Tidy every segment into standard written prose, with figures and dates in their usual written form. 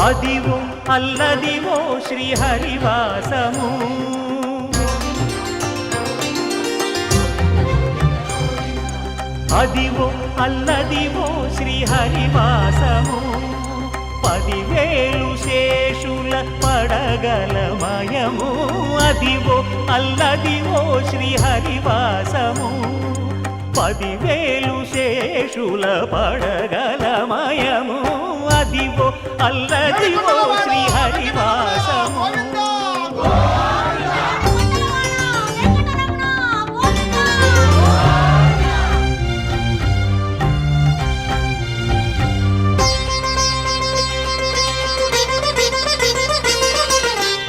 అదివో అల్లదివో శ్రీహరివాసము అదివో అల్లదివో శ్రీహరివాసము 10,000 శేషుల పడగలమయము అదివో అల్లదివో శ్రీహరివాసము 10,000 శేషుల పడగలమయము అదివో అల్లదివో శ్రీహరివాసము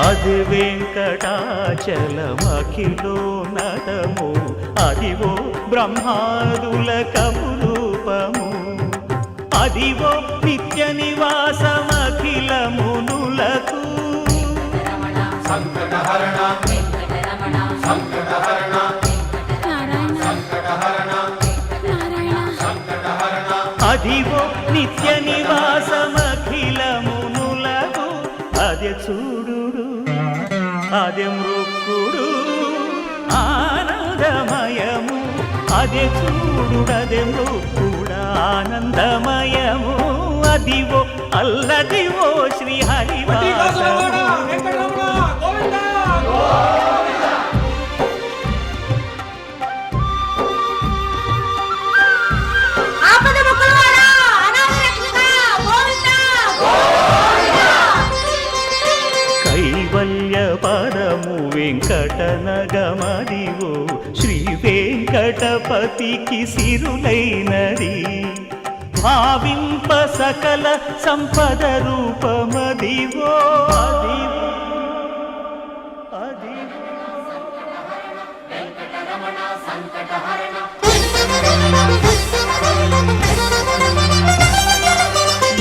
అది వెంకటాచలమఖిలో నటము అదివో బ్రహ్మాదుల కపురూపము అదివో నిత్య నివాసమఖిల మునులకు సంకటహరణ సంకటహరణ సంకటహరణ సంకటహరణ అదివో నిత్య నివాసమఖిల మునులకు అదే చూడు అదే మృక్కుడు ఆనందమయము అదే చూడుడదే మృక్కుడు ఆనందమయము అదివో అల్లదివో శ్రీహరివాసము కైవల్య పరము వెంకటనగమదివో శ్రీ వెంకటపతికి సిరులైనది భావింప సకల సంపద రూపమదివో అదివో అదివో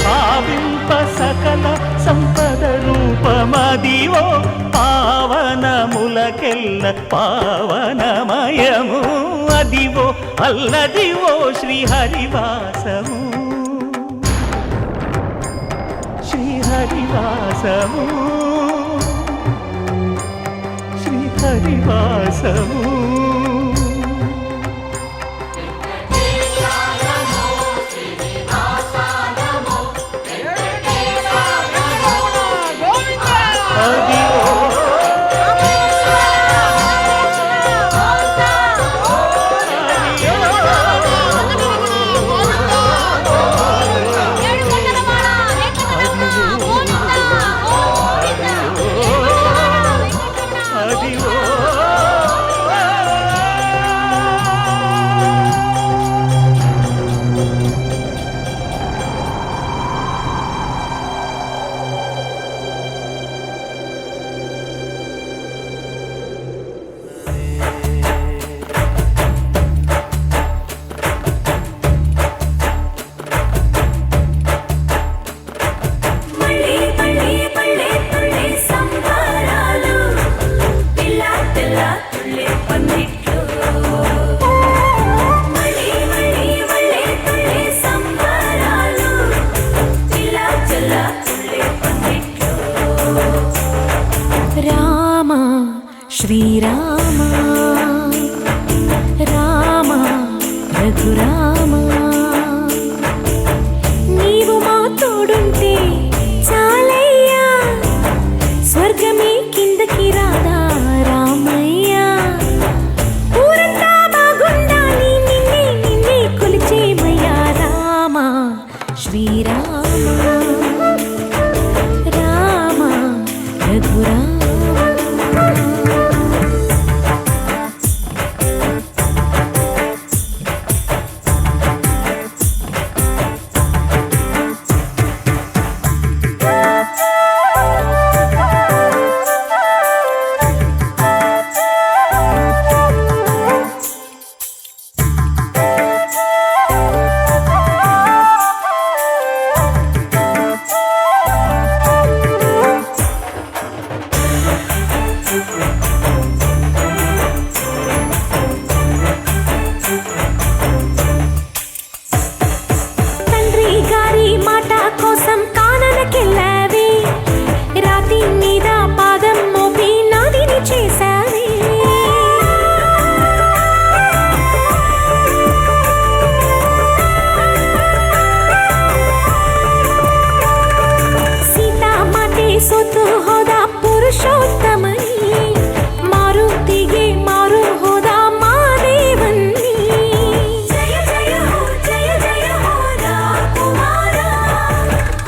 భావింప సకల సంపద రూపమదివో పావనములకెల్ల పావనమయము అదివో అల్లదివో శ్రీహరివాసము శ్రీహరివాసము శ్రీహరివాసము శ్రీరామ రామ రఘురామ నీవు మా తోడుంటే చాలయ్యా స్వర్గమే కిందకి రాదా రామయ్యా ఊరంతా బాగుండాలి నిన్నే నిన్నే కొలిచేమయ్యా రామ శ్రీరామ రామ రఘురామ కాశీ గారి మాట కోసం కాననకెళ్ళావే రాతి మీద పాదం మోపి నాదిని చేశావే సీతామాతే సొత్తు హోదా పురుషోత్తమని మారుతిಗೆ మారు హోదా మాదేవన్ని జయ జయ హో జయ జయ హో రాకుమార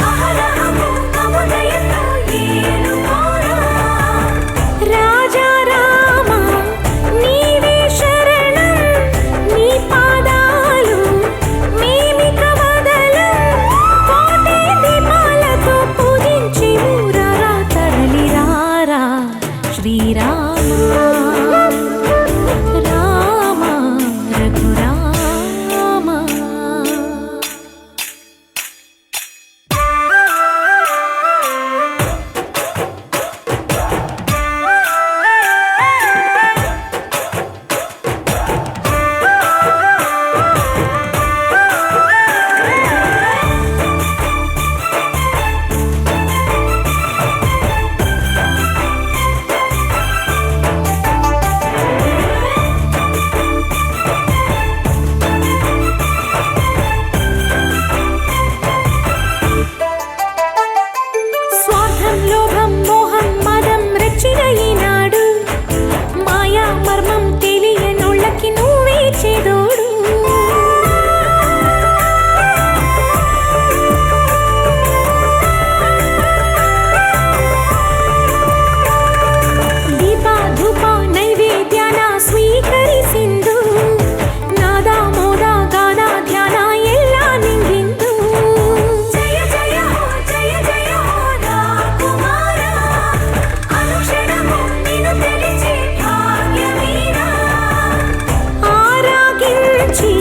అహరహము నమోదయతో ఏను కోరా రాజా రామ నీవే శరణం నీ పాదాలు మేమిక వదలం కోటి దీపాలతో పూజించి ఊరారా తరలిరారా శ్రీరామ రామ రఘురామ స్వార్థం లోభం మోహం మదం రెచ్చిన ఈనాడు మాయా మర్మం తెలియనోళ్ళకి నువ్వే చేదోడు దీప ధూప నైవేద్యాన ಸ್ವೀಕರಿಸಿಂದು ನಾದ ಮೋದ ಗಾನ ಧ್ಯಾನ ಎಲ್ಲ ನಿಂಗಿಂದು ಜಯ ಜಯ ಹೋ ಜಯ ಜಯ ಹೋ ರಾಕುಮಾರ ಅನುಕ್ಷಣము నిన్ను తెలిచే భాగ్యమీన ఆరాగించి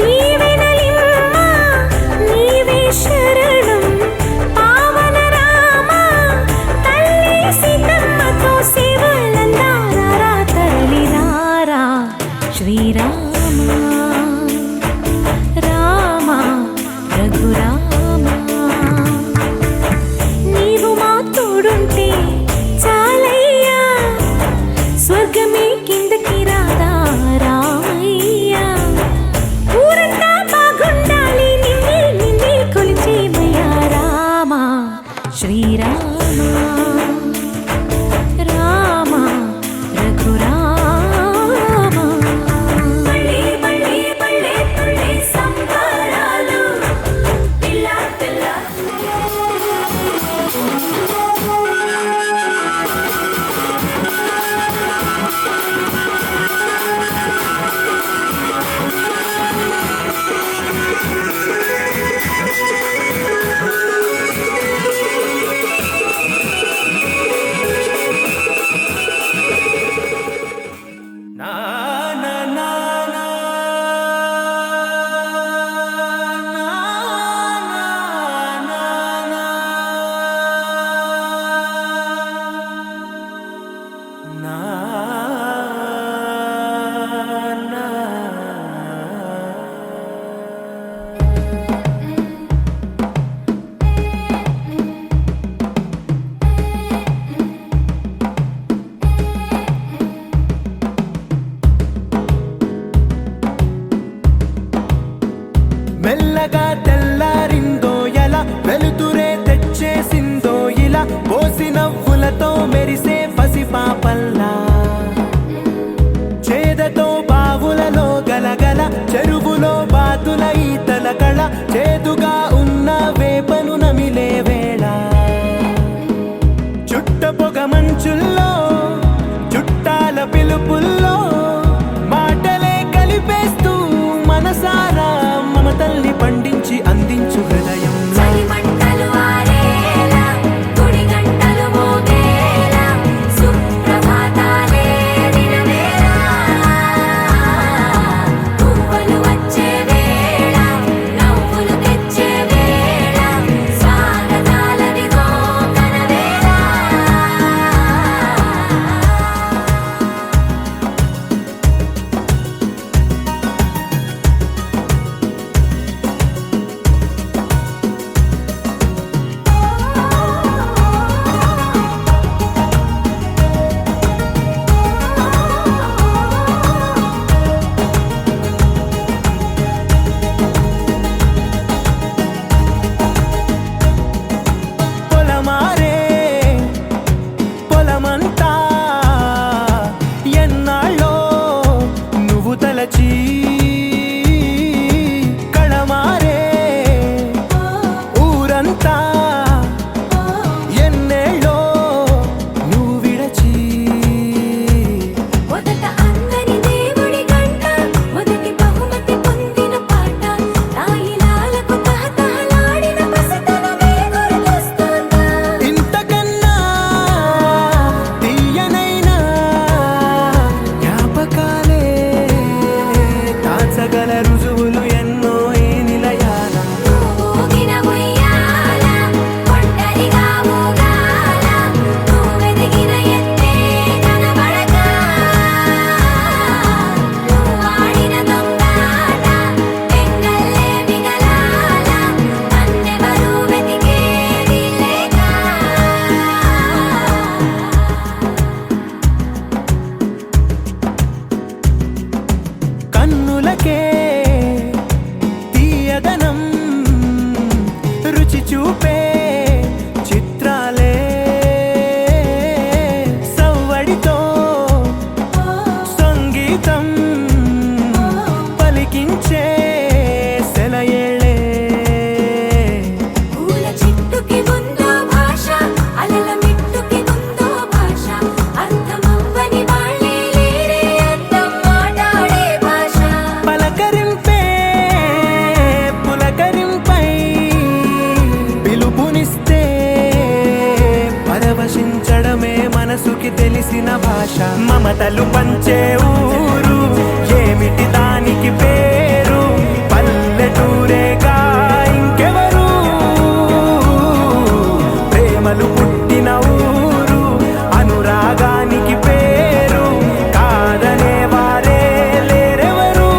దీవెనలిమ్మ నీవే శరణం పావన రామ తల్లి సీతమ్మతో సేవలందారా తరలిరారా శ్రీరామ రామ రఘురామ నీవు మా తోడుంటే చాలయ్యా స్వర్గమే కిందకి రాదా రామయ్యా ఊరంతా బాగుండాలి నిన్నే నిన్నే కొలిచేమయ్యా రామ శ్రీరామ రామ రఘురామ బళ్ళే బళ్ళే బళ్ళే తుళ్ళే సంబరాలు పిల్ల పిల్ల నా నా నా నా నా మెల్లగా తెల్లారిందో ఎలా వెలుతురే తెచ్చేసిందో ఇలా పోసి నవ్వులతో మెరిసే పసిపాపల్లా చేదతో బావులలో గలగల చెరువులో బాతుల ఈతల కళ చేదుగా ఉన్న వేపను నమిలే వేళ చుట్ట పొగ మంచుల్లో చుట్టాల పిలుపుల్లో మాటలే కలిపేస్తూ మనసారా మమతల్ని పండించి అందించు హృదయం చలిమంటలు ఆరేలా గుడి గంటలు మోగేలా సుప్రభాతాలే దినవేళ పువ్వులు వచ్చే వేళ నవ్వులు తెచ్చే మమతలు పంచే ఊరు ఏమిటి దానికి పేరు పల్లెటూరేగా ఇంకెవరు ప్రేమలు పుట్టిన ఊరు అనురాగానికి పేరు కాదనే వారే లేరెవరు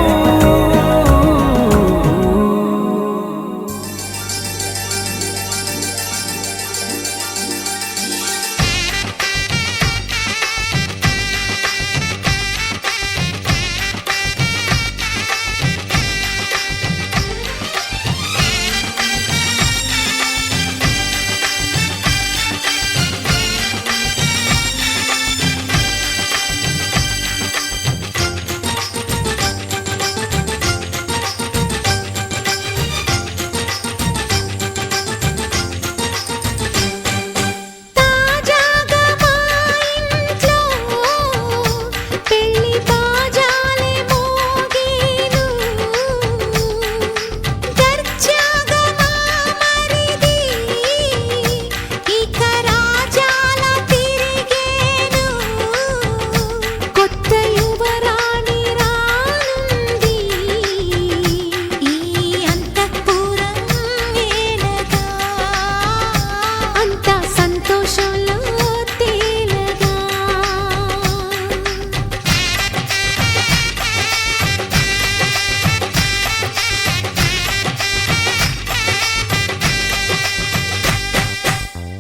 తాజాగా మా ఇంట్లో పెళ్లి బాజాలే మోగేను దర్జాగా మా మరిది ఇక రాజాల తిరిగేను కొత్త యువరాణి రానుంది ఈ అంతఃపురం ఏలగా అంతా సంతోషంలో తేలగా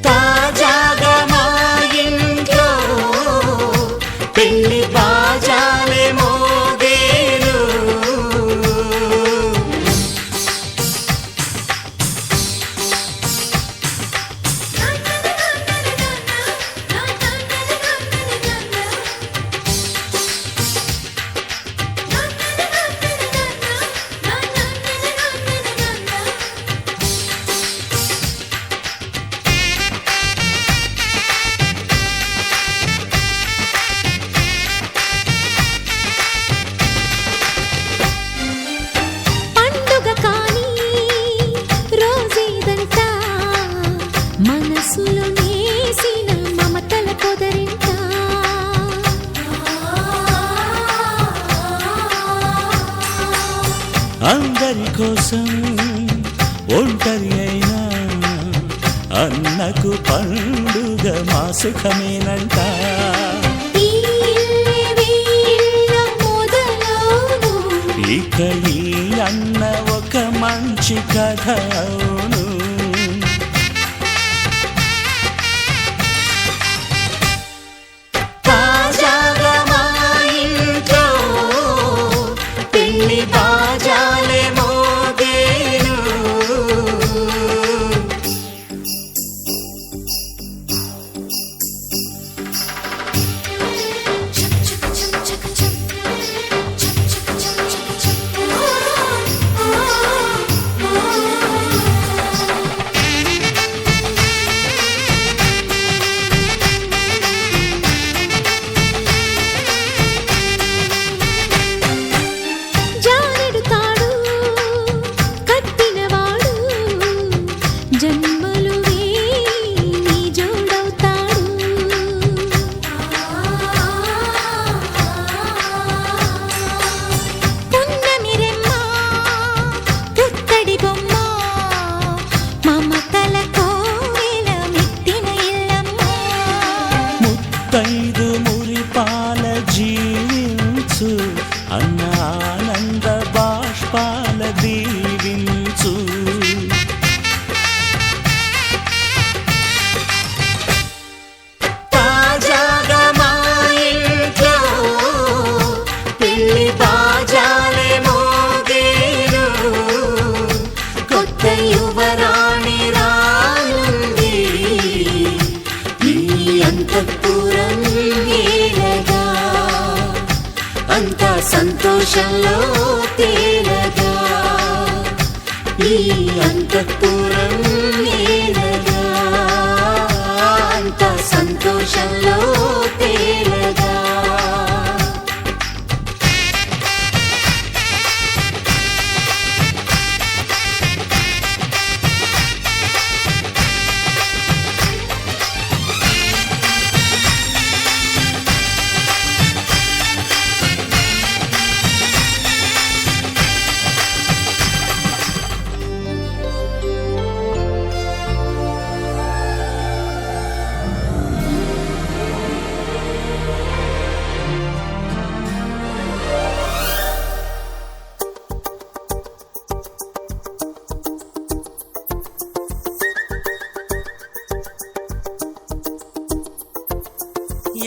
తాజాగా మా ఇంట్లో పెళ్లి బాజాలే మోగేను పండుగ కాని రోజేదంట మనసులో నేసిన మమతల పొదరింట అందరి కోసం ఒంటరి అయినా అన్నకు పండుగ మా సుఖమేనంట ఈ ఇల్లే వీళ్ళ మొదలవును ఇక ఈ అన్న ఒక మంచి కథ అవును తాజాగా మా ఇంట్లో పెళ్లి బాజాలే మోగేను జానెడు తాడు కట్టినవాడు జన్మలు వేయి జోడవుతాడు పున్నమి రెమ్మ పుత్తడి బొమ్మ మమతల కోవెల మెట్టిన ఇల్లమ్మ ముత్తైదు మురిపాల జీవించు అన్న ఆనంద బాష్పాల దీవించు తాజాగా మా ఇంట్లో పెళ్లి బాజాలే మోగేను కొత్త యువరాణి రానుంది ఈ అంతఃపురం ఏలగా అంతా సంతోషంలో తేలగా ఈ అంతఃపురం ఏలగా అంతా సంతోషంలో తేలగా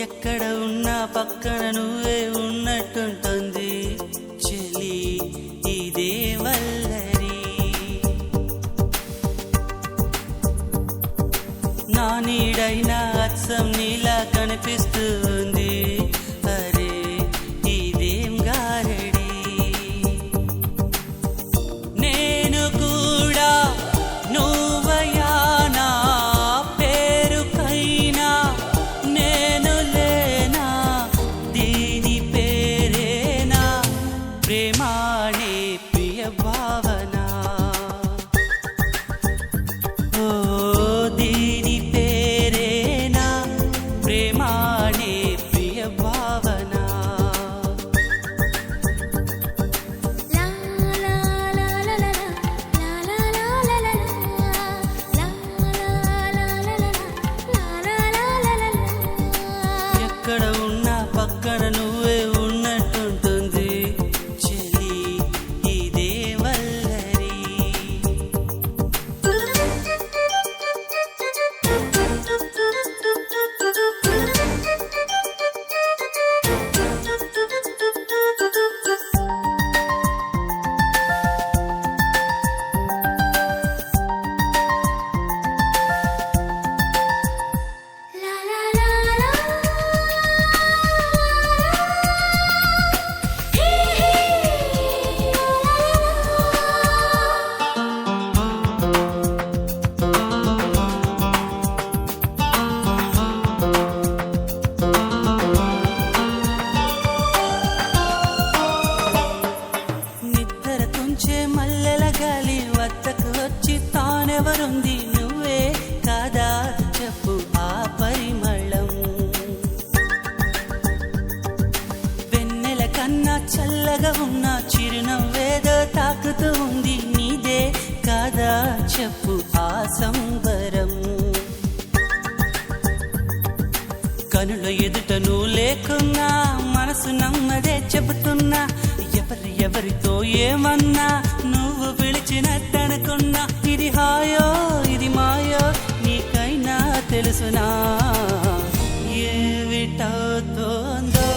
ఎక్కడ ఉన్నా పక్కన నువ్వే ఉన్నట్టుంటుంది చెలి ఇదే వల్లరి. నా నీడైనా అచ్చం నీలా కనిపిస్తుంది అరే ఇదేం గారడి. నేను కూడా నువ్వయా నా పేరుకైనా నేను లేనా దీని పేరేనా ప్రేమానే ప్రియ భావన. ఓ దీని పేరేనా ప్రేమానే ప్రియ భావన. లా లా లా లా లా లా లా లా లా లా లా లా లా లా. ఎక్కడ ఉన్నా పక్కన నువ్వే ఉన్నట్టుంటుంది చెలి ఇదే వల్లరి. లా లా లా లా హే హే నిద్ర తుంచే మల్లెల గాలి వద్దకు వచ్చి తానెవరుంది నువ్వే కాదా చెప్పు ఆ పరిమళం. వెన్నెల కన్నా చల్లగా ఉన్న చిరునవ్వేదో తాకుతూ ఉంది నీదే కాదా చెప్పు ఆ సంబరం. కనుల ఎదుట నువ్వు లేకున్నా మనసు నమ్మదే చెబుతున్నా ఎవరితో ఏమన్నా నువ్వు పిలిచినట్టనుకున్నా. ఇది హాయో ఇది మాయో నీకైనా తెలుసునా ఏమిటవుతోందో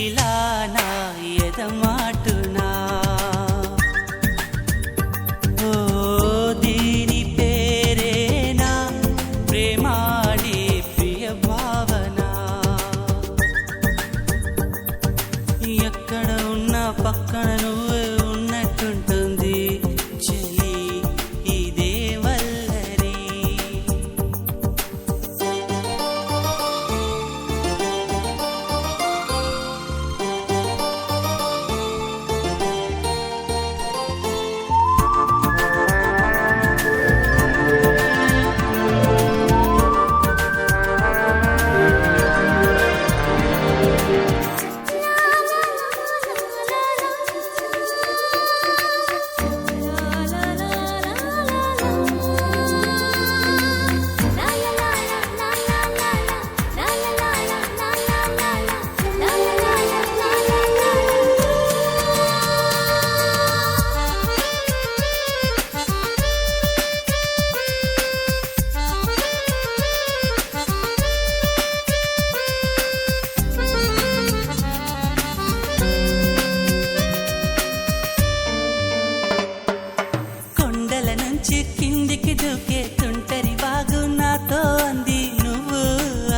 ఇలా నా ఎదమాటునా. ఓ దీని పేరేనా ప్రేమాడి ప్రియ భావన. ఎక్కడ ఉన్నా పక్కన నువ్వే ఉన్నట్టుంటుంది చెలి ఇదే వల్లరి. కొండల నుంచి కిందికి దూకే తుంటరి వాగు నాతో అంది నువ్వు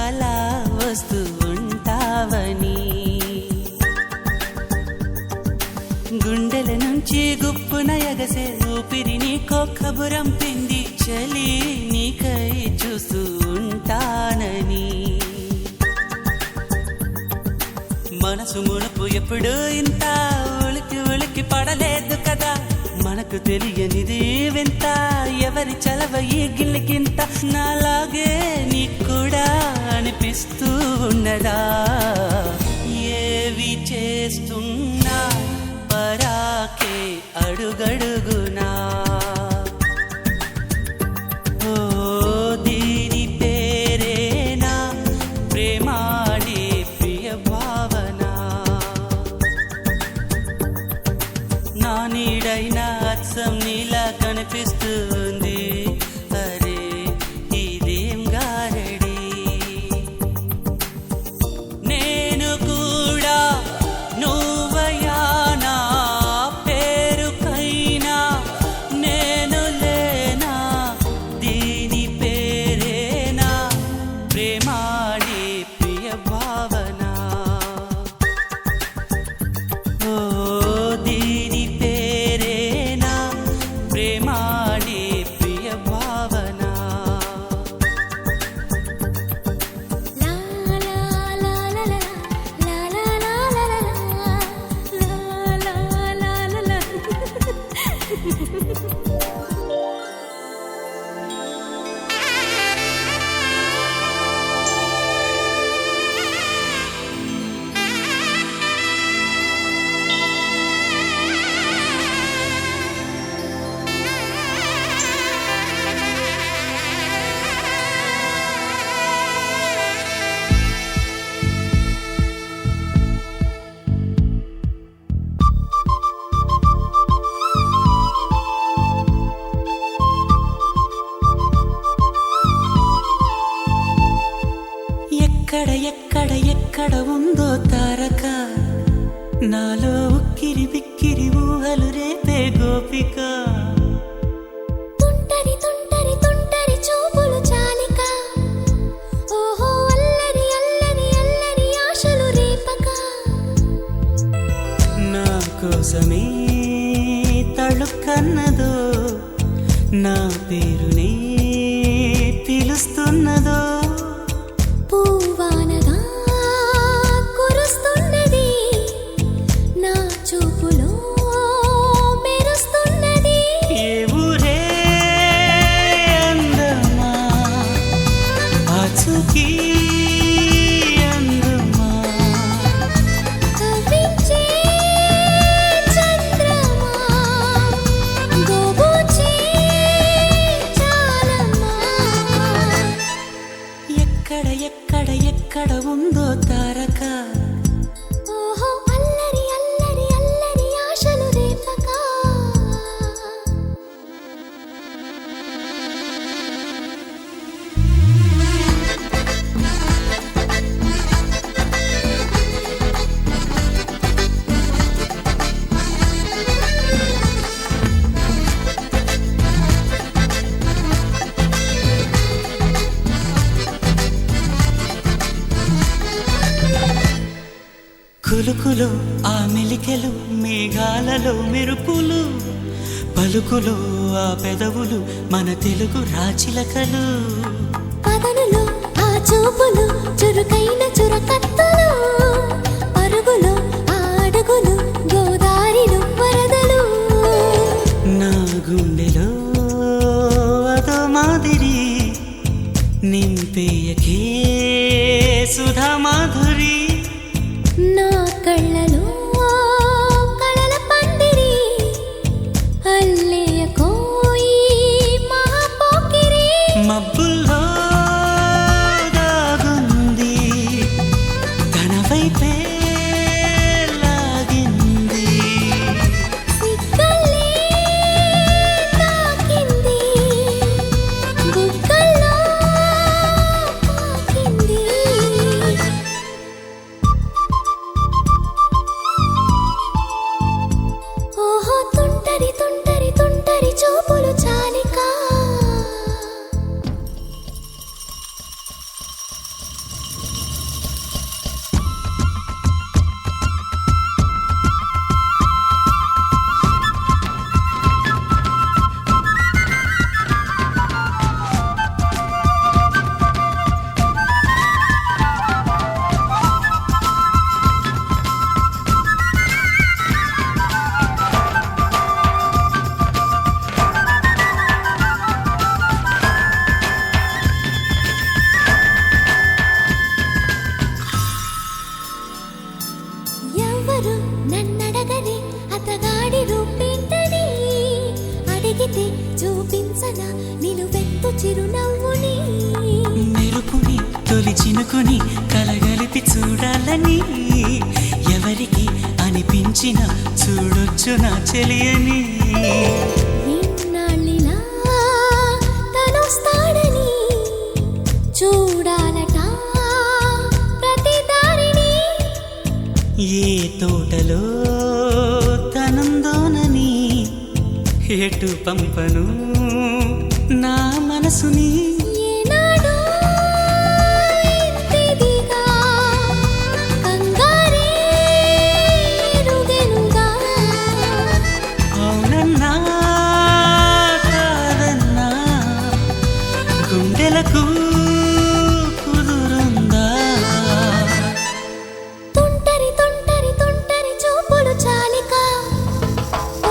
అలా వస్తూ ఉంటావని. గుండెల నుంచి గుప్పున ఎగసే ఊపిరి నీకో కబురం పిండి చలి నీకై చూస్తూ ఉంటానని. మనసు మునుపు ఎప్పుడు ఇంత ఉలికి ఉలికి పడలేదు కదా మనకు తెలియనిది వింత ఎవరి చలవ ఈ గిల్లికింత. నాలాగే నీకు కూడా అనిపిస్తూ ఉన్నదా ఏవి చేస్తున్నా పరాకే అడుగడుగునా. ఓ దీని పేరేనా ప్రేమాడి ప్రియ భావన. నా నీడైనా అచ్చం నీలా కనిపిస్తుంది అరే ఇదేం గారడి. ఎక్కడ ఎక్కడ ఎక్కడ ఉందో తారక నాలో ఉక్కిరి బిక్కిరి ఊహలు రేపే గోపిక తుంటరి తుంటరి తుంటరి చూపులు చాలిక ఓహో అల్లరి అల్లరి అల్లరి ఆశలు రేపక నా కోసమే తళుక్కన్నదో నా పేరునే పిలుస్తున్నదో పూవానగా కురుస్తున్నది నా చూపులో మెరుస్తున్నది ఏ ఊరే అందమా ఆచూకీ అందమా కవ్వించే చంద్రమా గోబూచే చాలమ్మా ఎక్కడ ఎక్కడ ఎక్కడ ఉందో తారక ఓహో అల్లరి అల్లరి అల్లరి ఆశలు రేపక కులుకులు ఆ మెలికెలు మేఘాలలో మెరుపులు పలుకులు ఆ పెదవులు మన తెలుగు రాచిలకలు పదనులు ఆ చూపులు చురుకైన చురకత్తలు పరుగులు ఆ అడుగులు గోదారిలు వరదలు నా గుండెలో అదో మాదిరి నింపేయకే సుధా మాధురి నా కళ్ళలో కళల పందిరి అల్లేయ కోయి మహాపోకిరి మబ్బుల్లో దాగుంది తన వైపే లాగింది సిగ్గల్లే తాకింది బుగ్గల్లో పాకింది ఓహో తుంటరి తుంటరి తుంటరి చూపులు చాలిక ఎవరు నన్నడగని అతగాడి రూపేంటని అడిగితే చూపించన నిన్ను వెత్తు చిరునవ్వుని మెరుపుని తొలి చినుకుని కలగలిపి చూడాలని ఎవరికి అనిపించిన చూడొచ్చు నా చెలియని ఇన్నాళ్ళిలా తనొస్తాడని చూడాలట ప్రతి దారిని ఏ తోటలో తనందోనని ఎటు పంపను నా మనసుని ఏనాడో ఇంతిదిగా కంగారే ఎరుగెనుగా అవునన్నా కాదన్నా గుండెలకు కుదురుందా తుంటరి తుంటరి తుంటరి చూపులు చాలిక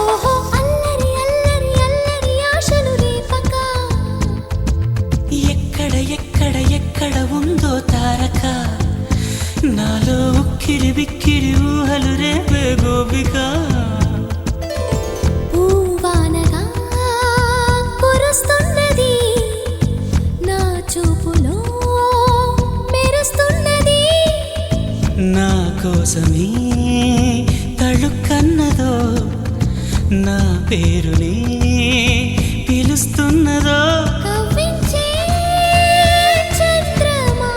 ఓహో అల్లరి అల్లరి అల్లరి ఆశలు రేపక ఎక్కడ ఎక్కడ ఎక్కడ ఉందో తారక నాలో ఉక్కిరి బిక్కిరి ఊహలు రేపే గోపిక పూవానగా కురుస్తున్నది నా చూపులో మెరుస్తున్నది నా కోసమే తళుక్కన్నదో నా పేరునే పిలుస్తున్నదో కవ్వించే చంద్రమా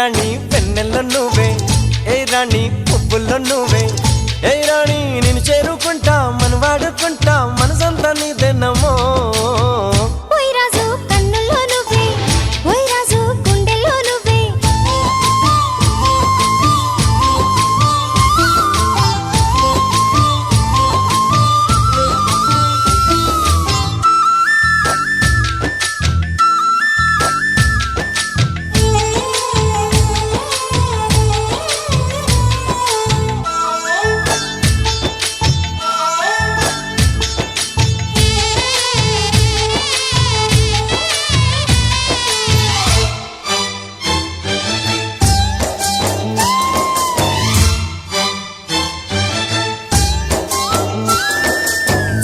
రాణి వెన్నెల్లో నువ్వే, ఏ రాణి పువ్వుల్లో నువ్వే, ఏ రాణి నేను చేరుకుంటా మన వాడుకుంటా మనసంతా నీదేనమ్మో. ఓయ్ రాజు కన్నుల్లో నువ్వే, ఓయ్ రాజు గుండెల్లో నువ్వే.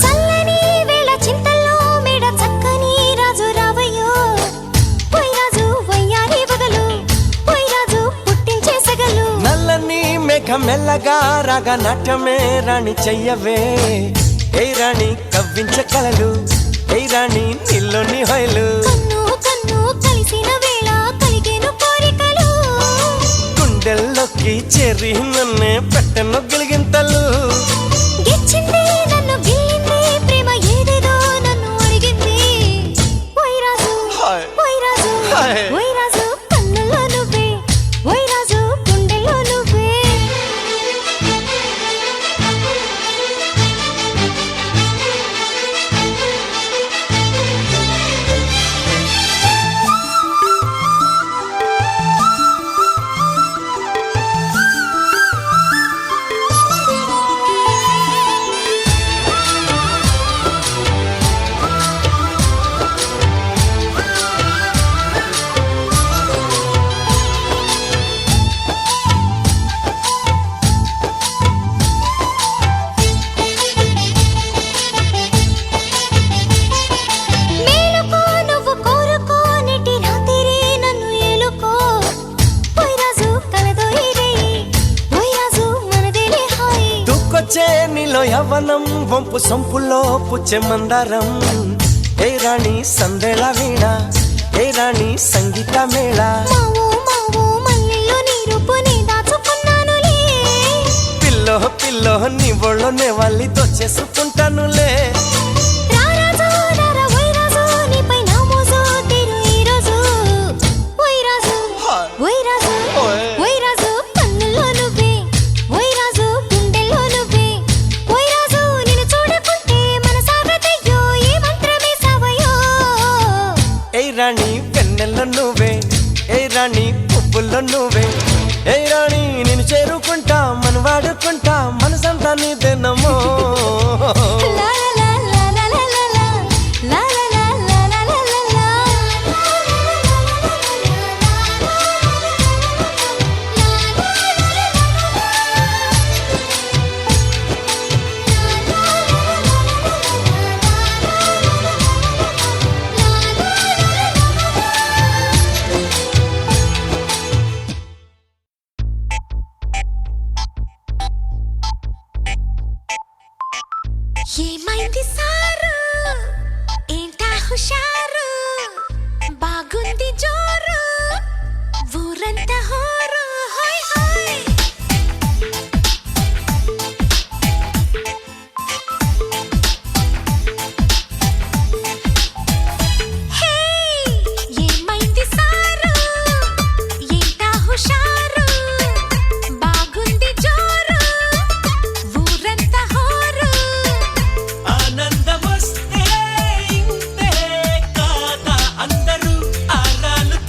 చల్లని వేళ చింతల్లో మేడ చక్కని రాజు రావయ్యో. ఓయ్ రాజు వయ్యారి బదులు, ఓయ్ రాజు పుట్టించే సగలు. నల్లని మేఘం మెల్లగా రాగా నాట్యమే రాణి చెయ్యవే, ఏ రాణి కవ్వించే కలలు, ఏ రాణి నీలోని హొయలు. కన్ను కన్ను కలిసిన వేళ కలిగేను కోరికలు. గుండెల్లోకి చేరి నన్నే పెట్టను గిలిగింతలు. గిచ్చింది నన్ను గిల్లింది ప్రేమ ఏదేదో నన్ను అడిగింది. ఓయ్ రాజు, హాయ్. ఓయ్ రాజు, హాయ్. ఓయ్ రాజు కన్నుల్లో నువ్వే, ఓయ్ రాజు గుండెల్లో నువ్వే. మేలుకో నువ్వు కోరుకో నెటి రాత్రి నన్ను ఏలుకో. ఓయ్ రాజు కలదో ఈ రేయి, ఓయ్ రాజు మనదేలే హాయి. దూకొచ్చే నీలో యవ్వనం వంపు సొంపులో పుచ్చే మందారం, ఏ రాణి సందేళ వీణ, ఏ రాణి సంగీత మేళ. మావో మావో మల్లెల్లో నీ రూపుని దాచుకున్నానులే. పిల్లో పిల్లో నీ ఒళ్ళోనే వాళ్ళి దోచేసుకుంటానులే. రా రాజు రారా ఓయ్ రాజు నీపై నా మోజు తీరు ఈ రోజు. ఓయ్ రాజు, హాయ్. ఓయ్ రాజు, ఓయ్. ఓయ్ రాజు కన్నుల్లో నువ్వే, ఓయ్ రాజు గుండెల్లో నువ్వే. ఓయ్ రాజు నిన్ను చూడకుంటే మనసాగతయ్యో ఏ మంత్రమేసావయ్యో. ఏ రాణి వెన్నెల్లో నువ్వే, ఏ రాణి పువ్వుల్లో నువ్వే, ఏ రాణి నేను చేరుకుంటా మన వాడుకుంటా మనసంతా నీదేనమ్మో. లా లా లా లా లా లా లా, లా లా లా లా లా లా లా. ఏమైంది సారు, ఏంటా హుషారు, బాగుంది జోరు, ఊరంతా హోరు. హోయ్ హోయ్ హే, ఏమైంది సారు, ఏంటా హుషారు, బాగుంది జోరు, ఊరంతా హోరు. ఆనందమొస్తే ఇంతే కాదా అందరూ ఆరాలు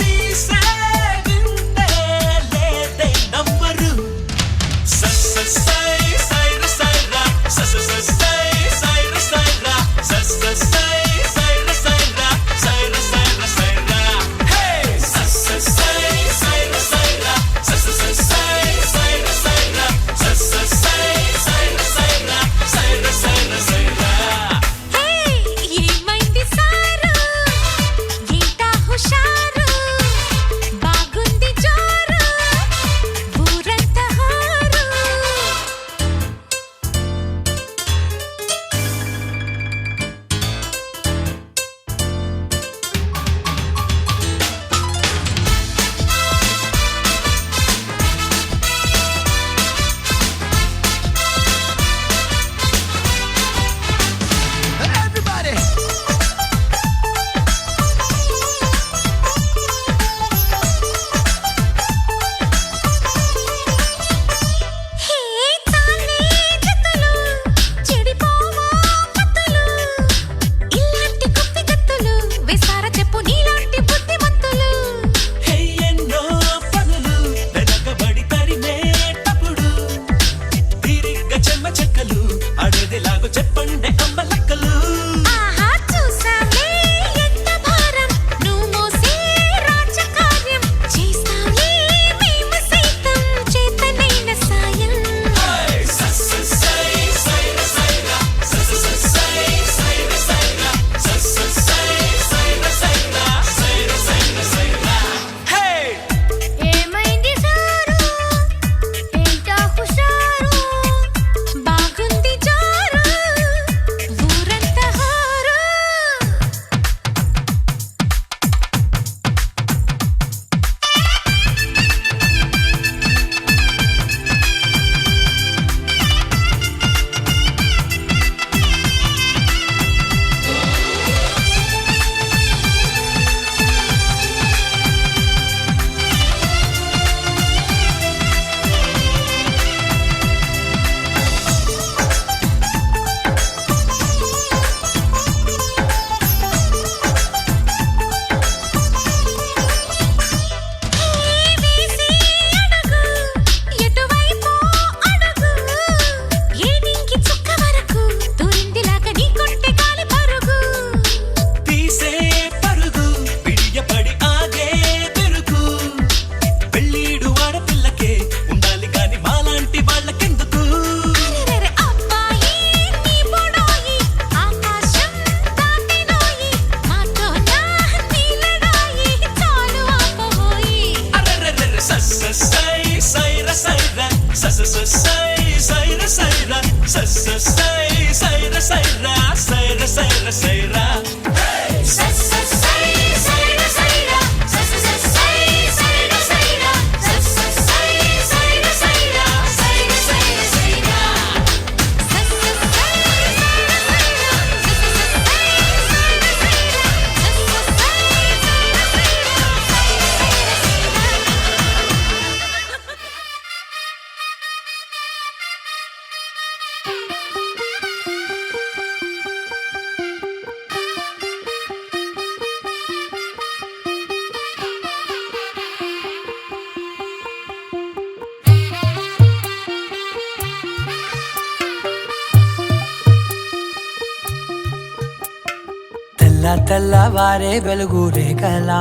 తెల్లవారే వెలుగు రేఖలా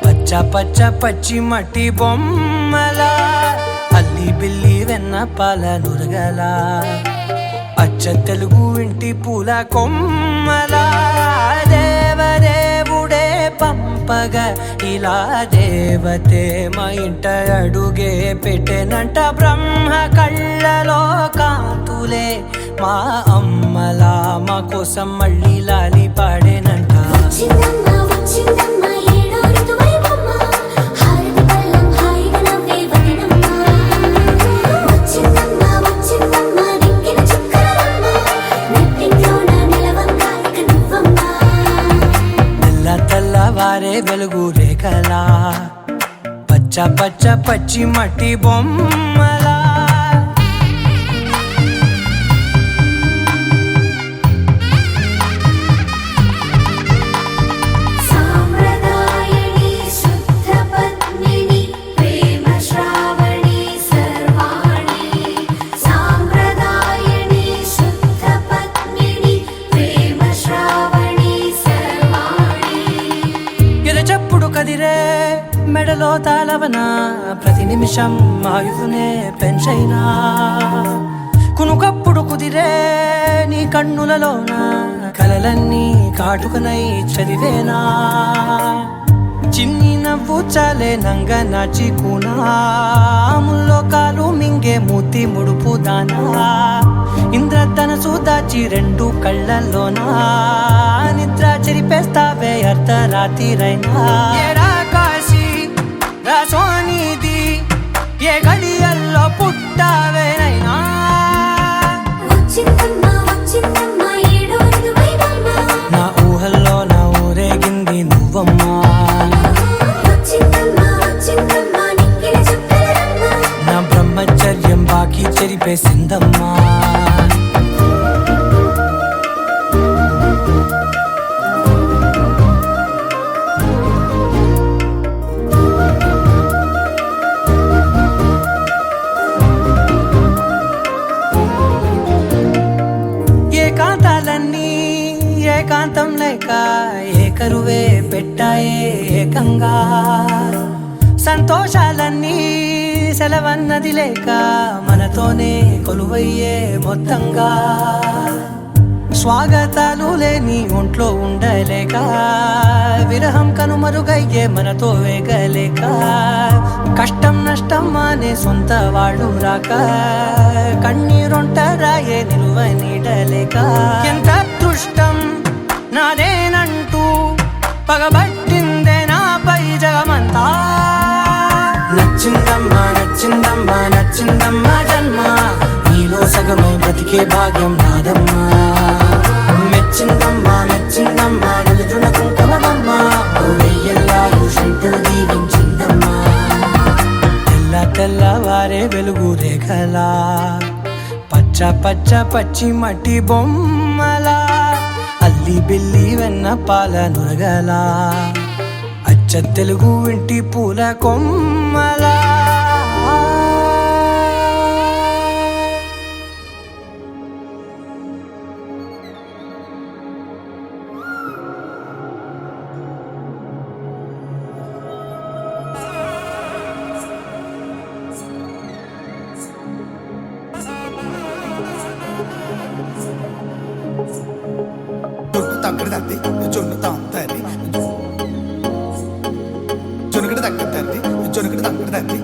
పచ్చ పచ్చ పచ్చి మట్టి బొమ్మలా అల్లి బిల్లి వెన్న పాల నురగలా అచ్చ తెలుగు ఇంటి పూల కొమ్మలా దేవదేవుడే పంపగా ఇలా దేవతే మా ఇంట అడుగే పెట్టెనంట బ్రహ్మ కళ్ళలో కాంతులే మా అమ్మలా మా కోసం మళ్ళీ లాలి పాడేనంట వచ్చిందమ్మ వచ్చిందమ్మ ఏడో ఋతువైవమ్మ హారతి పళ్ళం హాయిగా నవ్వే వదినమ్మ వచ్చిందమ్మ వచ్చిందమ్మ నెక్కిన చుక్కలమ్మ నెట్టింట్లోన నిలవంగా ఇక నువ్వమ్మ తెల్లవారే వెలుగు రేఖలా పచ్చ పచ్చ పచ్చి మట్టి బొమ్మలా సాంప్రదాయని శుద్ధ పద్మిని ప్రేమ శ్రావణి సర్వాణి సాంప్రదాయని శుద్ధ పద్మిని ప్రేమ శ్రావణి సర్వాణి ఎరచప్పుడు కదిరే మెడలో తాళవన ప్రతి నిమిషం ఆయువునే పెంచైనా కునుకప్పుడు కుదిరే నీ కన్నులలోన కలలన్నీ కాటుకనై చదివేనా చిన్ని నవ్వు చాలే నంగ నాచి కూనాముల్లో కాలు మింగే మూతి ముడుపు దానా ఇంద్రధనసు దాచి రెండు కళ్ళల్లోనా నిద్ర చెరిపేస్తావే అర్ధరాత్రిరైనా ఏడా కాశీ రాసోనిది ఏ గడియల్లో పుట్టావేనైనా వచ్చిందమ్మ వచ్చిందమ్మ ఏడో ఋతువైవమ్మ నా ఊహల్లో నా ఊరేగింది నువ్వమ్మా వచ్చిందమ్మ వచ్చిందమ్మ నెక్కిన చుక్కలమ్మ నా బ్రహ్మచర్యం బాకీ చెరిపేసిందమ్మా ఏకాంతాలన్నీ ఏకాంతం లేక ఏకరువే పెట్టాయే ఏకంగా సంతోషాలన్నీ సెలవన్నది లేక మనతోనే కొలువయ్యే మొత్తంగా స్వాగతాలు లేని ఒంట్లో ఉండలేక విరహం కనుమరుగయ్యే మనతో వేగలేక కష్టం నష్టం అనే సొంత వాడు రాక కన్నీరొంటరాయే నిలువ నీడలేక ఎంత అదృష్టం నాదేనంటూ పగబట్టిందే నాపై జగమంతా నచ్చిందమ్మా నచ్చిందమ్మా నచ్చిందమ్మా జన్మ నీలో సగమై బ్రతికే భాగ్యం నాదమ్మా మెచ్చిందమ్మా మెచ్చిందమ్మా నిలుచున్న కుంకుమమ్మా ఓ వెయ్యల్లాలు శంకరు దీవించిందమ్మా తెల్లవారే వెలుగు రేఖలా పచ్చ పచ్చ పచ్చి మట్టి బొమ్మలా అల్లి బిల్లి వెన్న పాల నురగలా అచ్చ తెలుగు ఇంటి పూల కొమ్మలా తగ్గడు తల్లి జొన్ను తాంతల్లి జొనుకడు తగ్గడు తల్లి జొనుకడు తగ్గడు తల్లి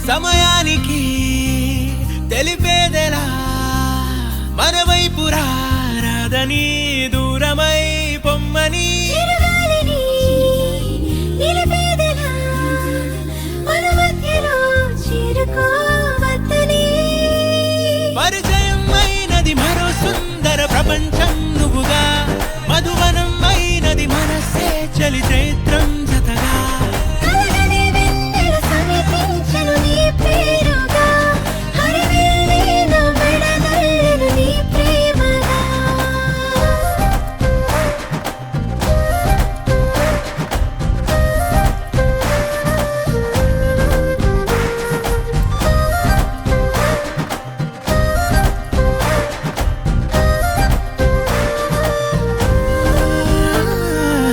సమయానికి తెలిపేదెలా మన వైపు రాదని దూరమై పొమ్మని చిరుగాలిని నిలిపేదెలా మన మధ్యలో చేరుకోవద్దని పరిచయం అయినది మరో సుందర ప్రపంచం నువ్వుగా మధువనం అయినది మనసే చలి చైత్రం జతగా కలగని వెన్నెల సమీపించను నీ పేరుగా హరివెల్లి నా మెడదల్లెను నీ ప్రేమగా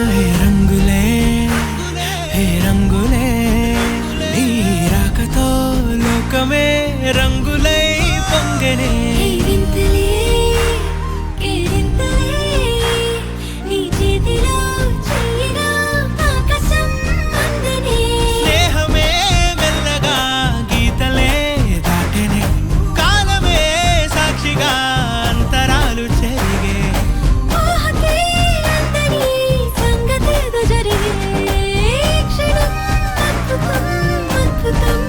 హే రంగులే హే రంగులే నీ రాకతో లోకమే రంగులై పొంగనే వింతలే కేరింతలే నీ చేతిలో చెయ్యగా ఆకాశం అందనే స్నేహమే మెల్లగా గీతలే దాటెనే కాలమే సాక్షిగా అంతరాలు చెరిగే ఊహకే అందని సంగతేదో జరిగే క్షణం అద్భుతం అద్భుతం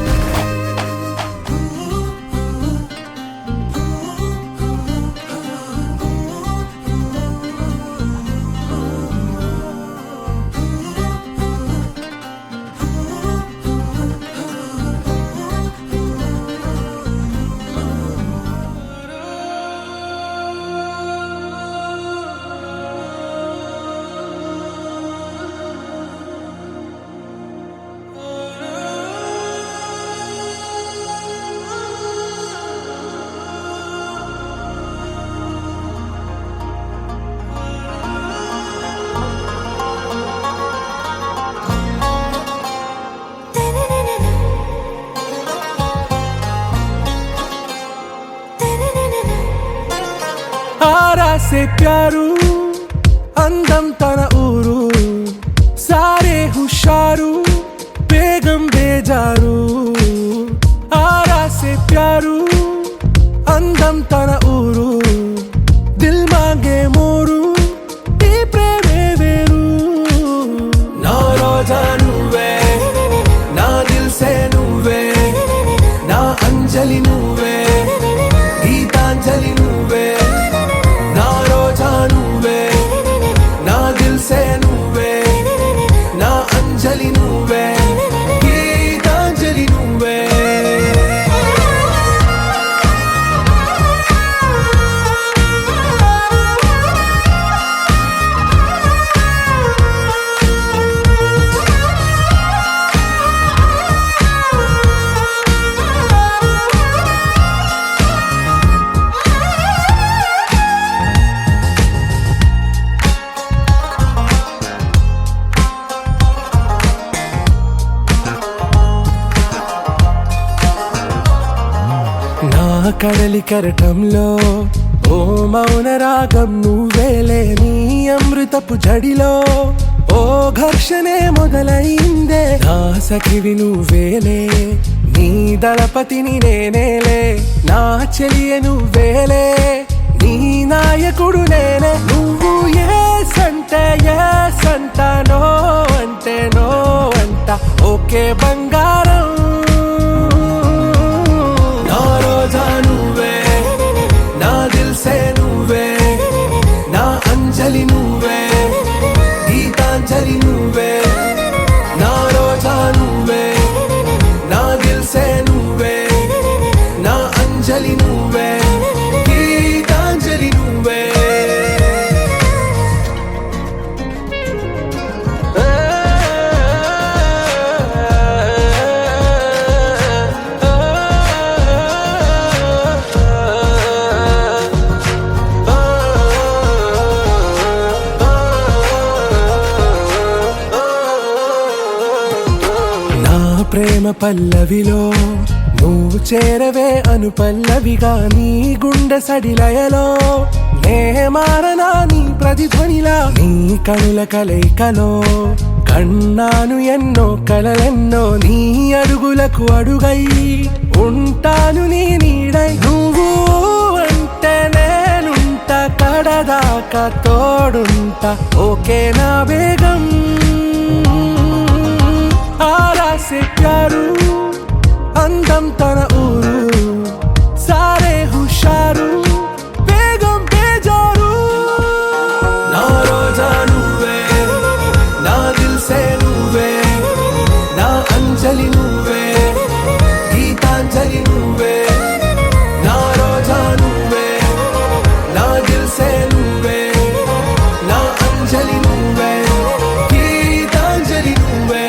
ఆరా సే ప్యారు అందం తన ఊరు సారే హుషారు బేగం బేజారు ఆరా సే ప్యారు అందం తన ఊరు దిల్ మాంగే మోరు ఈ ప్రేమే వేరు నా రోజా నువ్వే నా దిల్ సే నువ్వే నా అంజలి నువ్వే గీతాంజలి నువ్వే నా రోజా నువ్వే నా దిల్ సే నువ్వే నా అంజలి నువ్వే గీతాంజలి నువ్వే నా కడలి కరటంలో ఓ మౌన రాగం నువ్వేలే నీ అమృతపు జడిలో ఓ ఘర్షణే మొదలైందే నా సఖివి నువ్వేలే నీ దళపతిని నేనేలే నా చెలియ నువ్వేలే నీ నాయకుడు నేనే నువ్వు ఏ సంట నో అంటే నో అంట ఓకే బంగారం నా రోజా నువ్వే నా దిల్ సే నువ్వే నా అంజలి నువ్వే గీతాంజలి నువ్వే నా రోజా నువ్వే నా దిల్ సే నువ్వే నా అంజలి నువ్వే గీతాంజలి నువ్వే ప్రేమ పల్లవిలో నువ్వు చేరవే అను పల్లవిగా నీ గుండె సడిలయలో నే మారనా నీ ప్రతిధ్వనిలా నీ కనుల కలయికలో కన్నాను ఎన్నో కలలెన్నో నీ అడుగులకు అడుగై ఉంటాను నీ నీడై నువ్వు అంటే నేనుంట కడదాకా తోడుంటా ఓకే నా బేగం ఆరాసే ప్యారు అందం తన ఊరు సారే హుషారు బేగం బేజారు నా రోజా నువ్వే నా దిల్ సే నువ్వే నా అంజలి నువ్వే గీతాంజలి నువ్వే నా రోజా నువ్వే నా దిల్ సే నువ్వే నా అంజలి నువ్వే గీతాంజలి నువ్వే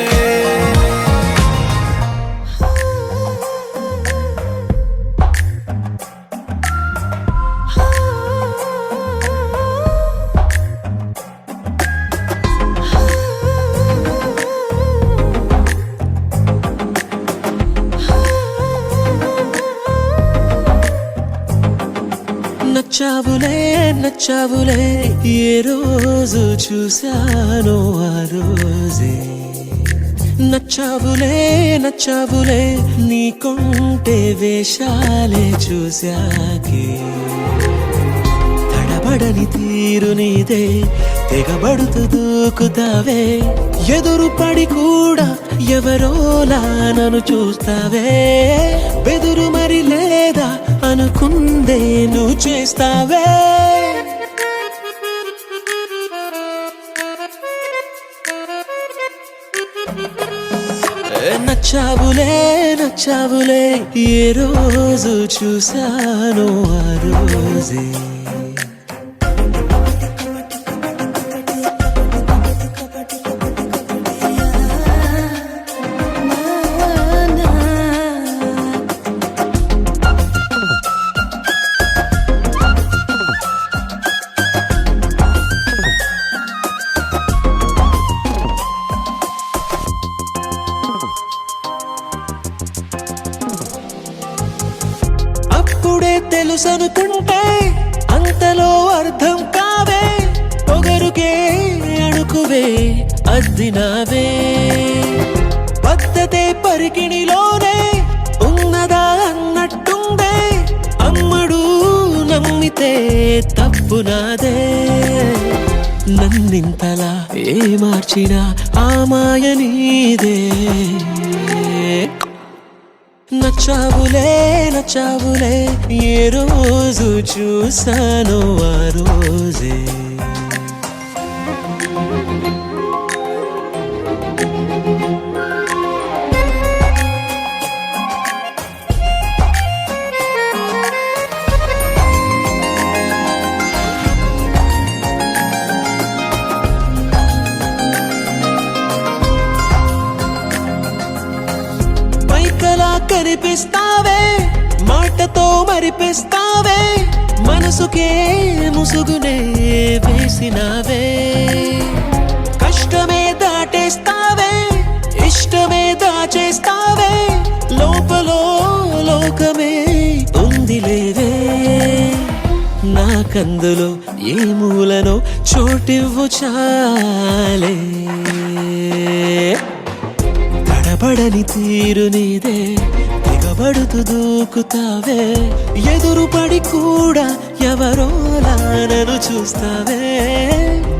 నచ్చావులే నచ్చావులే ఏ రోజు చూశానో ఆ రోజే నచ్చావులే నచ్చావులే నీకుంటే వేషాలే చూశాకే తడబడని తీరు నీదే తెగబడుతూ దూకుతావే ఎదురు పడి కూడా ఎవరోలా నన్ను చూస్తావే బెదురు మరి లేదా అనుకుందే నువ్వు చేస్తావే నచ్చావులే నచ్చావులే ఏ రోజు చూశానో ఆ రోజే అప్పుడే తెలుసనుకుంటే అంతలో అర్థం కావే పొగరుకే అణుకువే అద్దినావే పద్ధతే పరికిణిలోనే ఉన్నదా అన్నట్టుందే అమ్మడు నమ్మితే తప్పు నాదే నన్నింతలా ఏ మార్చినా ఆ మాయ నీదే నచ్చావులే నచ్చావులే ఏ రోజు చూశానో ఆ రోజే పైకలా కనిపిస్తావే మాటతో మరిపిస్తావే మనసుకే ముసుగునే వేసినావే కష్టమే దాటేస్తావే ఇష్టమే దాచేస్తావే లోపలో లోకమే ఉందిలేవే నాకందులో ఏ మూలనో చోటివ్వు చాలే తడబడని తీరు నీదే తెగబడుతూ దూకుతావే ఎదురు పడి కూడా ఎవరోలా నన్ను చూస్తావే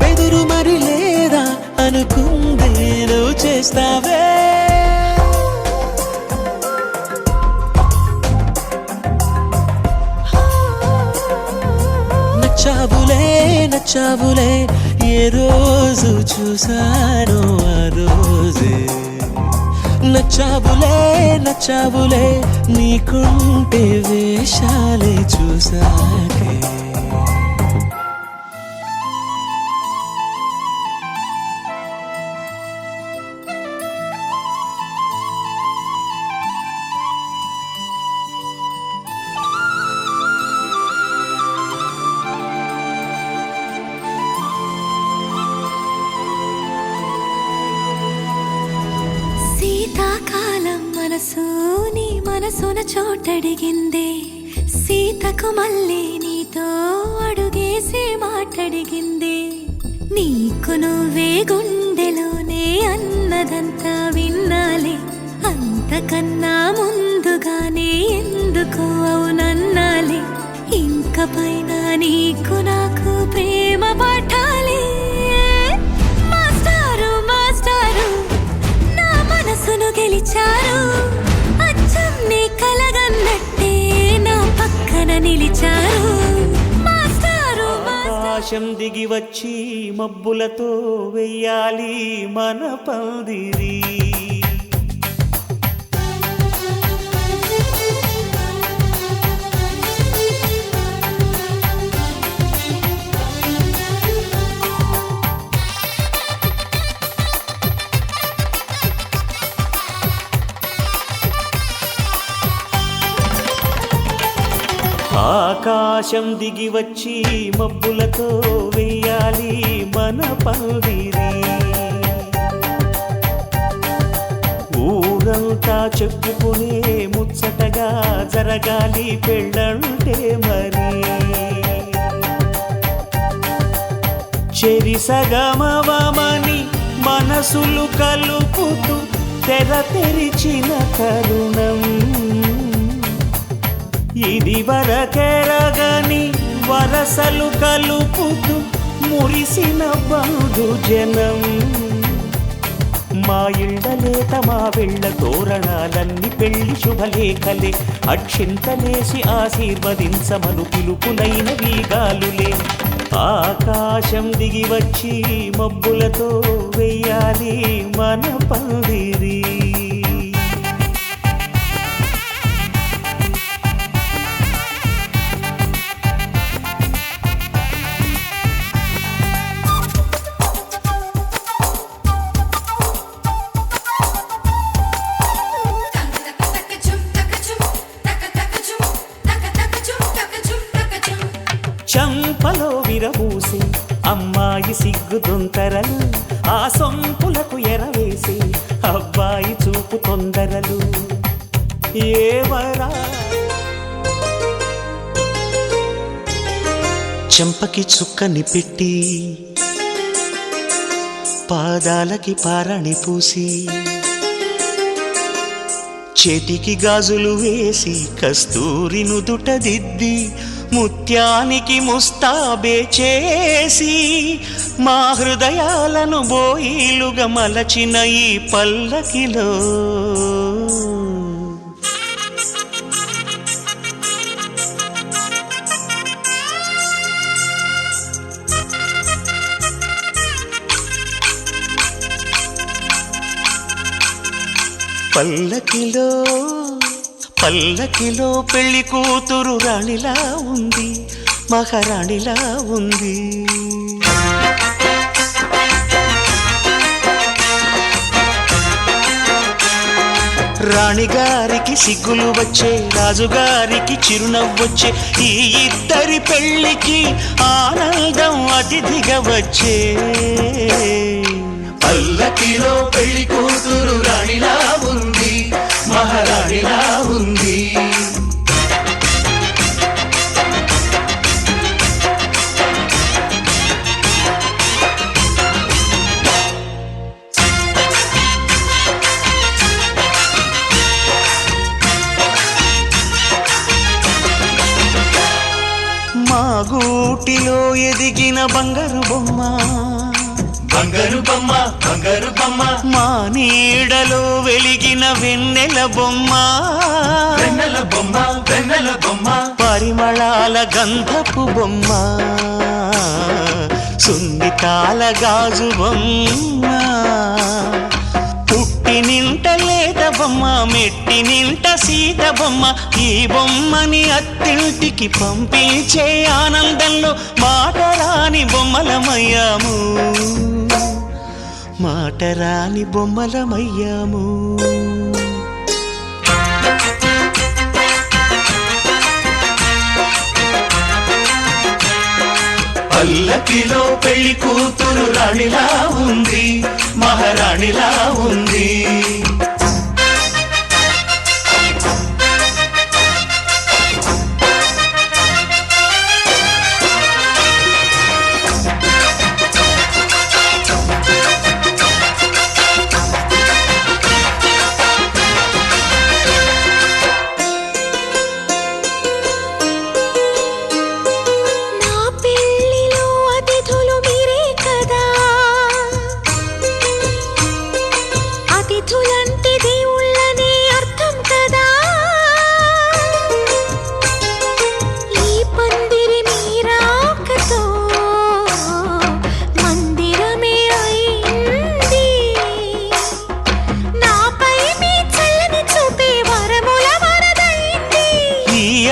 బెదురు మరి లేదా అనుకుందే నువ్వు చేస్తావే నచ్చావులే నచ్చావులే ఏ రోజు చూశానో ఆ రోజే నచ్చావులే నచ్చావులే నీకుంటే వేషాలే చూసాకే శీతాకాలం మనసు నీ మనసున చోటడిగిందే సీతకు మళ్ళీ నీతో అడుగేసి మాటడిగిందే నీకు నువ్వే గుండెలోనే అన్నదంతా విన్నాలే అంతకన్నా ముందుగానే ఎందుకు అవునన్నాలే ఇంక పైన నీకు నాకు ప్రేమ పాఠాలే మాస్టారు మాస్టారు నా మనసును గెలిచారు అచ్చం నీ కలగన్నట్టే నా పక్కన నిలిచారు మాస్టారు ఆకాశం దిగి వచ్చి మబ్బులతో వెయ్యాలి మన పందిరి ఆకాశం దిగి వచ్చి మబ్బులతో వెయ్యాలి మన పందిరి ఊరంతా చెప్పుకునే ముచ్చటగా జరగాలి పెళ్ళంటే మరి చెరిసగమవమని మనసులు కలుపుతూ తెర తెరిచిన తరుణం ఇది వరకెరగని వరసలు కలుపుతూ మురిసిన బంధు జనం మా ఇళ్ళలేత మా వెళ్ళ తోరణాలన్నీ పెళ్లి శుభలేఖలే అక్షింతలేసి ఆశీర్వదించమను పిలుపులైన వీగాలులే ఆకాశం దిగి వచ్చి మబ్బులతో వెయ్యాలి మన పందిరి చంపలో విరబూసి అమ్మాయి సిగ్గుదొంతరలు ఆ సొంపులకు ఎరవేసి అబ్బాయి చూపు తొందరలు ఏవరా చెంపకి చుక్కని పెట్టి పాదాలకి పారాణి పూసి చేతికి గాజులు వేసి కస్తూరి నుదుట దిద్ది ముత్యానికి ముస్తాబే చేసి మా హృదయాలను బోయిలుగా మలచిన ఈ పల్లకిలో పల్లకిలో పల్లకిలో పెళ్లి కూతురు రాణిలా ఉంది మహారాణిలా ఉంది రాణిగారికి సిగ్గులు వచ్చే రాజుగారికి చిరునవ్వొచ్చే ఈ ఇద్దరి పెళ్లికి ఆనందం అతిథిగా వచ్చే పల్లకిలో పెళ్లి కూతురు రాణిలా ఉంది మహారాణిలా ఉంది మా గూటిలో ఎదిగిన బంగారు బొమ్మ బంగారు బొమ్మ బంగారు బొమ్మ మా నీడలో వెలిగిన వెన్నెల బొమ్మ వెన్నెల బొమ్మ వెన్నెల బొమ్మ పరిమళాల గంధపు బొమ్మ సున్నితాల గాజు బొమ్మ పుట్టి నింట లేత బొమ్మ మెట్టి నింట సీత బొమ్మ ఈ బొమ్మని అత్తింటికి పంపించే ఆనందంలో మాటరాని బొమ్మలమయ్యాము మాటరాని బొమ్మలమయ్యాము పల్లకిలో పెళ్లి కూతురు రాణిలా ఉంది మహారాణిలా ఉంది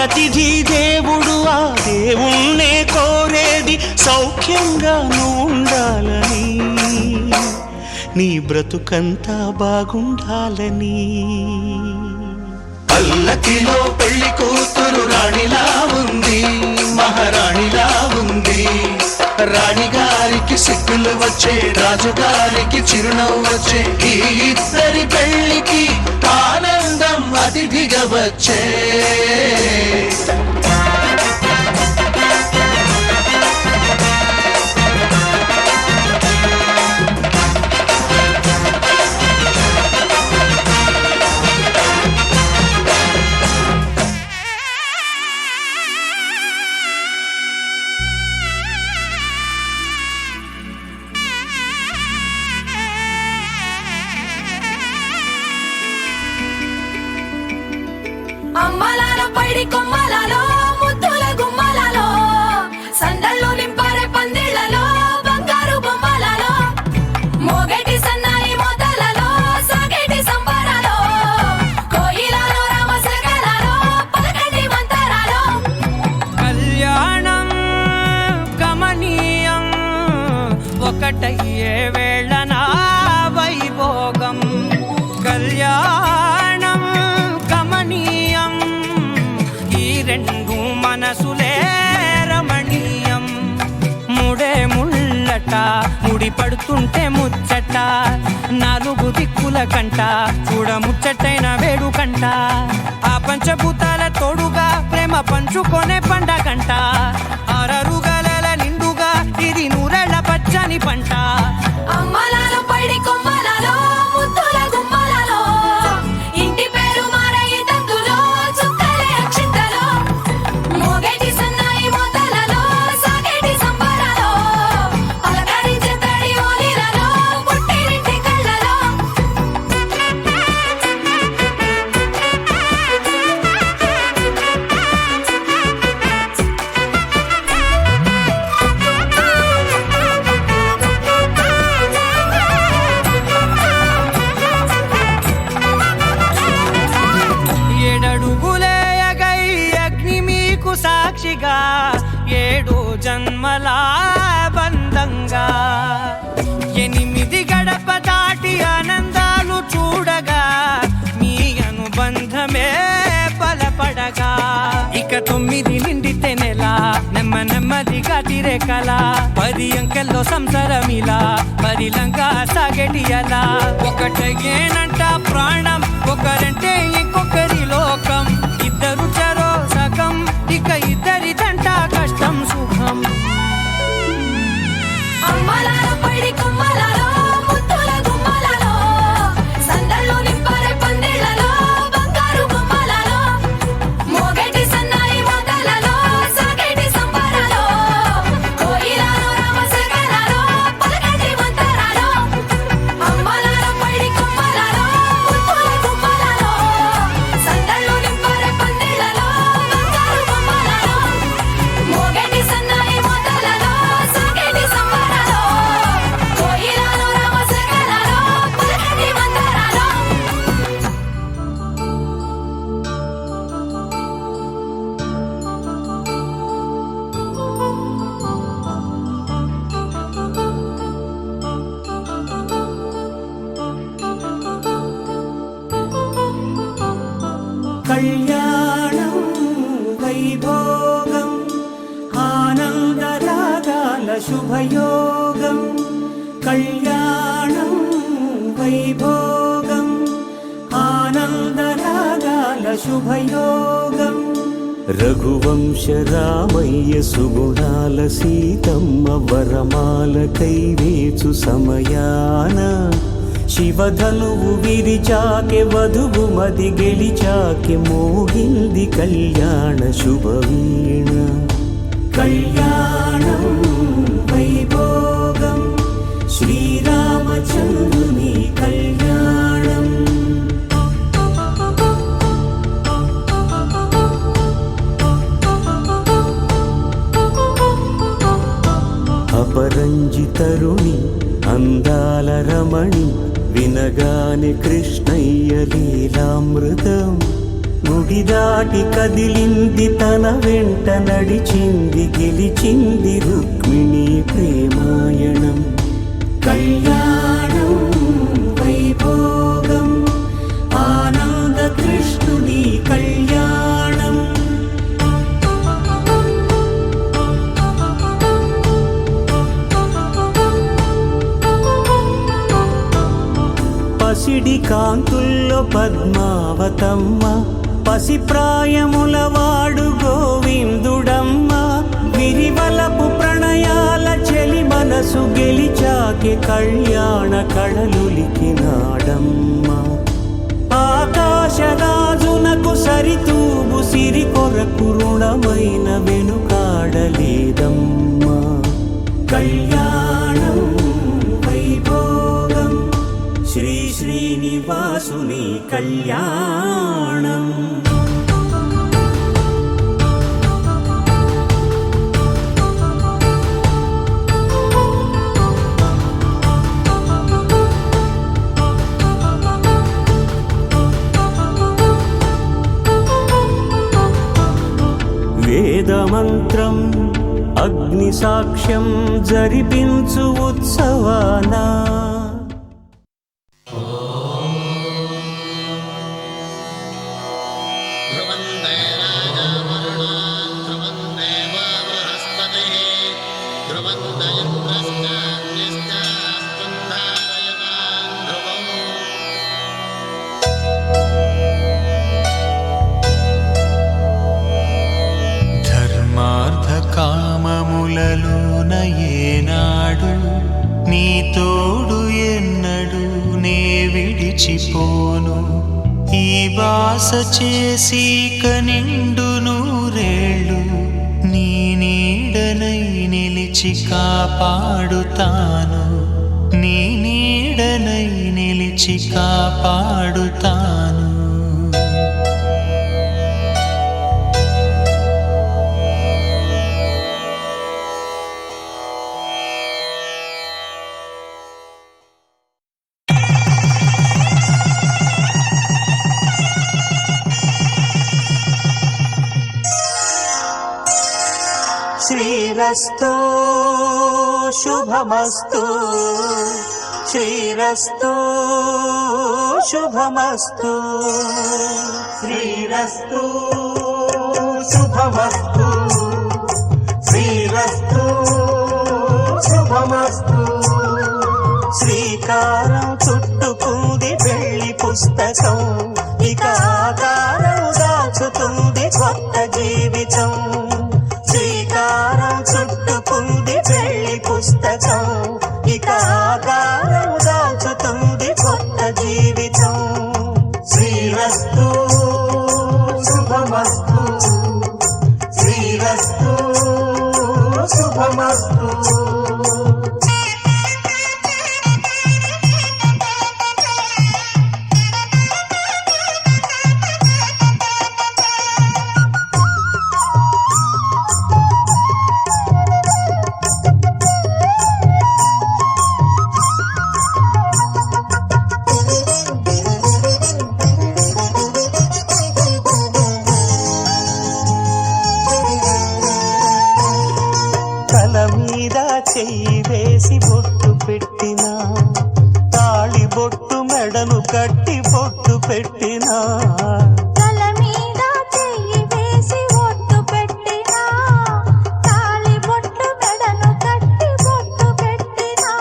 అతిథి దేవుడు ఆ దేవుణ్ణే కోరేది సౌఖ్యంగా ఉండాలని, నీ బ్రతుకంతా బాగుండాలని. పల్లకిలో పెళ్లి కూతురు రాణిలా ఉంది, మహారాణిలా ఉంది. రాణిగారికి సిగ్గులు వచ్చే, రాజుగారికి చిరునవ్వు వచ్చే, ఈ ఇద్దరి పెళ్లికి ఆనందం అతిథిగా వచ్చే. అమ్మలాల పైడి కొమ్మలలో ముద్దుల గుమ్మలలో సందళ్ళు నింపారే పందిళ్లలో బంగారు బొమ్మలలో మోగేటి సన్నాయి మోతలలో సాగేటి సంబరాలో కోయిలలో రామశకలలో పలకటి మంతరాలో. కళ్యాణం గమనీయం ఒకటయ్యే వేళన వైభోగం. కళ్యాణం గమనీయం ఈ రెండు మనసులే రమణీయం. ముడే ముళ్ళట ముడి పడుతుంటే ముచ్చట, నాలుగు దిక్కుల కంట చూడ ముచ్చటైన వేడుకంట. ఆ పంచభూతాల తోడుగా ప్రేమ పంచుకొనే పండగంట. అరరుగల నిండుగా ఇది నూరెళ్ళ పచ్చని పంట. అమ్మలాల పైడి కొమ్మలలో ముద్దుల గుమ్మలలో ఇంటి పేరు మారయి తందులో చుక్కలే అక్షింతలో మోగేటి సన్నాయి మోతలలో సాగేటి సంబరాలో పలకరించే తడి ఓలిలలో పుట్టినింటి కళ్ళలో. ఏడడుగులే ఎగై అగ్ని మీకు సాక్షిగా, ఏడు జన్మల బంధంగా. 8 గడప దాటి ఆనందాలు చూడగా మీ అనుబంధమే బలపడగా. ఇక 9 నిండితే నెల నెమ్మదిగా తిరేకల, 10 అంకెల్లో సంసారమిలా పరిలంగా సాగేటి అలా. ఒకటేనంట ప్రాణం, ఒకరంటే ఇంకొకరి లోకం. ఇద్దరు చరో సగం, ఇక ఇద్దరిదంట కష్టం సుఖం. అమ్మలాల పైడి కొమ్మలలో ముద్దుల గుమ్మలలో సందళ్ళు నింపారే పందిళ్లలో బంగారు బొమ్మలలో మోగేటి సన్నాయి మోతలలో సాగేటి సంబరాలో కోయిలలో రామశకలలో పలకటి మంతరాలో. అమ్మలాల పైడి కొమ్మలలో ముద్దుల గుమ్మలలో సందళ్ళు నింపారే పందిళ్లలో బంగారు బొమ్మలలో మోగేటి సన్నాయి మోతలలో సాగేటి సంబరాలో కోయిలలో రామశకలలో పలకటి మంతరాలో. కళ్యాణం వైభోగం ఆనందరాగాల శుభయోగం. కళ్యాణం వైభోగం ఆనందరాగాల శుభయోగం. రఘువంశ రామయ్య సుగుణాల సీతమ్మ వరమాల కైవేచు సమయాన, శివధనువు విరిచాకె వధువు మది గెలిచాకె మోగింది కళ్యాణ శుభవీణ. కళ్యాణం వైభోగం శ్రీరామచంద్రుని కళ్యాణం. అపరంజి తరుణి అందాల రమణి, వినగానే కృష్ణయ్య లీలామృతం. గుడి దాటి కదిలింది తన వెంట నడిచింది గెలిచింది రుక్మిణి ప్రేమాయణం కళ్యాణం వైభోగం ఆనంద కృష్ణుని కళ్యాణం పసిడి కాంతుల్లో పద్మావతమ్మ పసిప్రాయముల వాడు గోవిందుడమ్మ విరివలపు ప్రణయాల చెలి మనసు గెలిచాకే కళ్యాణ కళలులికినాడమ్మ ఆకాశరాజునకు సరితూబు సిరి కొరకు రుణమైన వెనుకాడలేదమ్మా కళ్యాణం వైభోగం శ్రీ శ్రీనివాసుని కళ్యాణం వేదమంత్రం అగ్ని సాక్ష్యం జరిపించు ఉత్సవానా కామములలోన ఏనాడు నీ తోడు ఎన్నడు నే విడిచిపోను ఈ బాస చేసి కనిండు నూరేళ్ళు నీ నీడనై నిలిచి కాపాడుతాను నీ నీడనై నిలిచి కాపాడుతాను శ్రీరస్తు శుభమస్తు శ్రీరస్తు శుభమస్తు శ్రీరస్తు శుభమస్తు శ్రీరస్తు శుభమస్తు శ్రీకారం చుట్టుకుంది పెళ్లి పుస్తకం ఇక ఆకారం దాచుతుంది కొత్త జీవితం శ్రీకారం చుట్టుకుంది పెళ్లి పుస్తకం ఇక ఆకారం దాచుతుంది కొత్త జీవితం శ్రీరస్తు శుభమస్తు శ్రీరస్తు శుభమస్తు చెయ్యి వేసి బొట్టు పెట్టినా తాళి బొట్టు మెడను కట్టి బొట్టు పెట్టినా తల మీద చెయ్యి వేసి బొట్టు పెట్టినా తాళి బొట్టు మెడను కట్టి బొట్టు పెట్టినా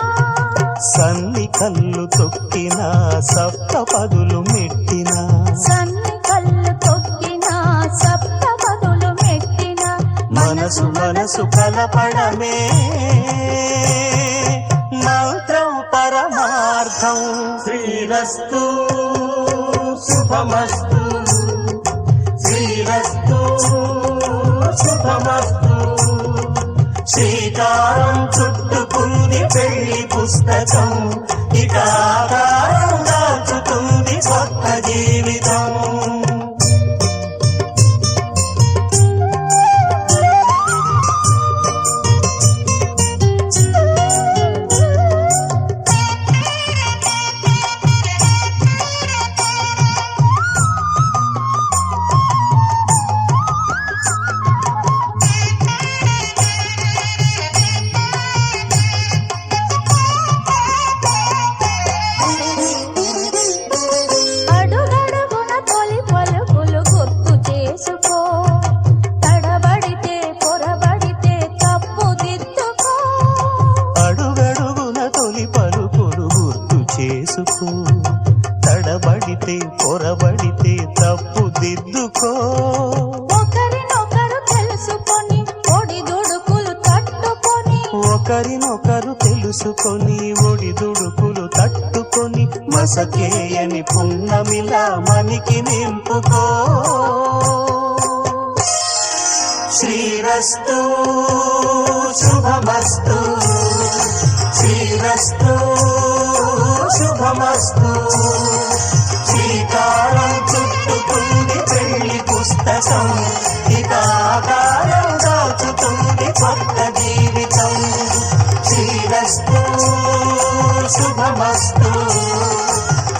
సన్ని కళ్ళు తొక్కినా సప్త పదులు మెట్టినా సన్ని కళ్ళు తొక్కినా సప్త పదులు మెట్టినా మనసు మనసు కలపడమే మంత్రం పరమార్థం శ్రీరస్తు శుభమస్తు శ్రీరస్తు శుభమస్తు శ్రీకారం చుట్టుకుంది పెళ్లి పుస్తకం ఇక ఆకారం దాచుతుంది కొత్త జీవితం పొరబడితే తప్పు దిద్దుకో. ఒకరినొకరు తెలుసుకొని ఒడిదుడుకులు తట్టుకొని ఒకరినొకరు తెలుసుకొని ఒడిదుడుకులు తట్టుకొని మసకేయని పున్నమిలా మనికి నింపుకో. శ్రీరస్తు శుభమస్తు, శ్రీరస్తు శుభమస్తు. శ్రీకారం చుట్టుకుంది పెళ్లి పుస్తకం, ఇక ఆకారం దాచుతుంది కొత్త జీవితం. శ్రీరస్తు శుభమస్తు,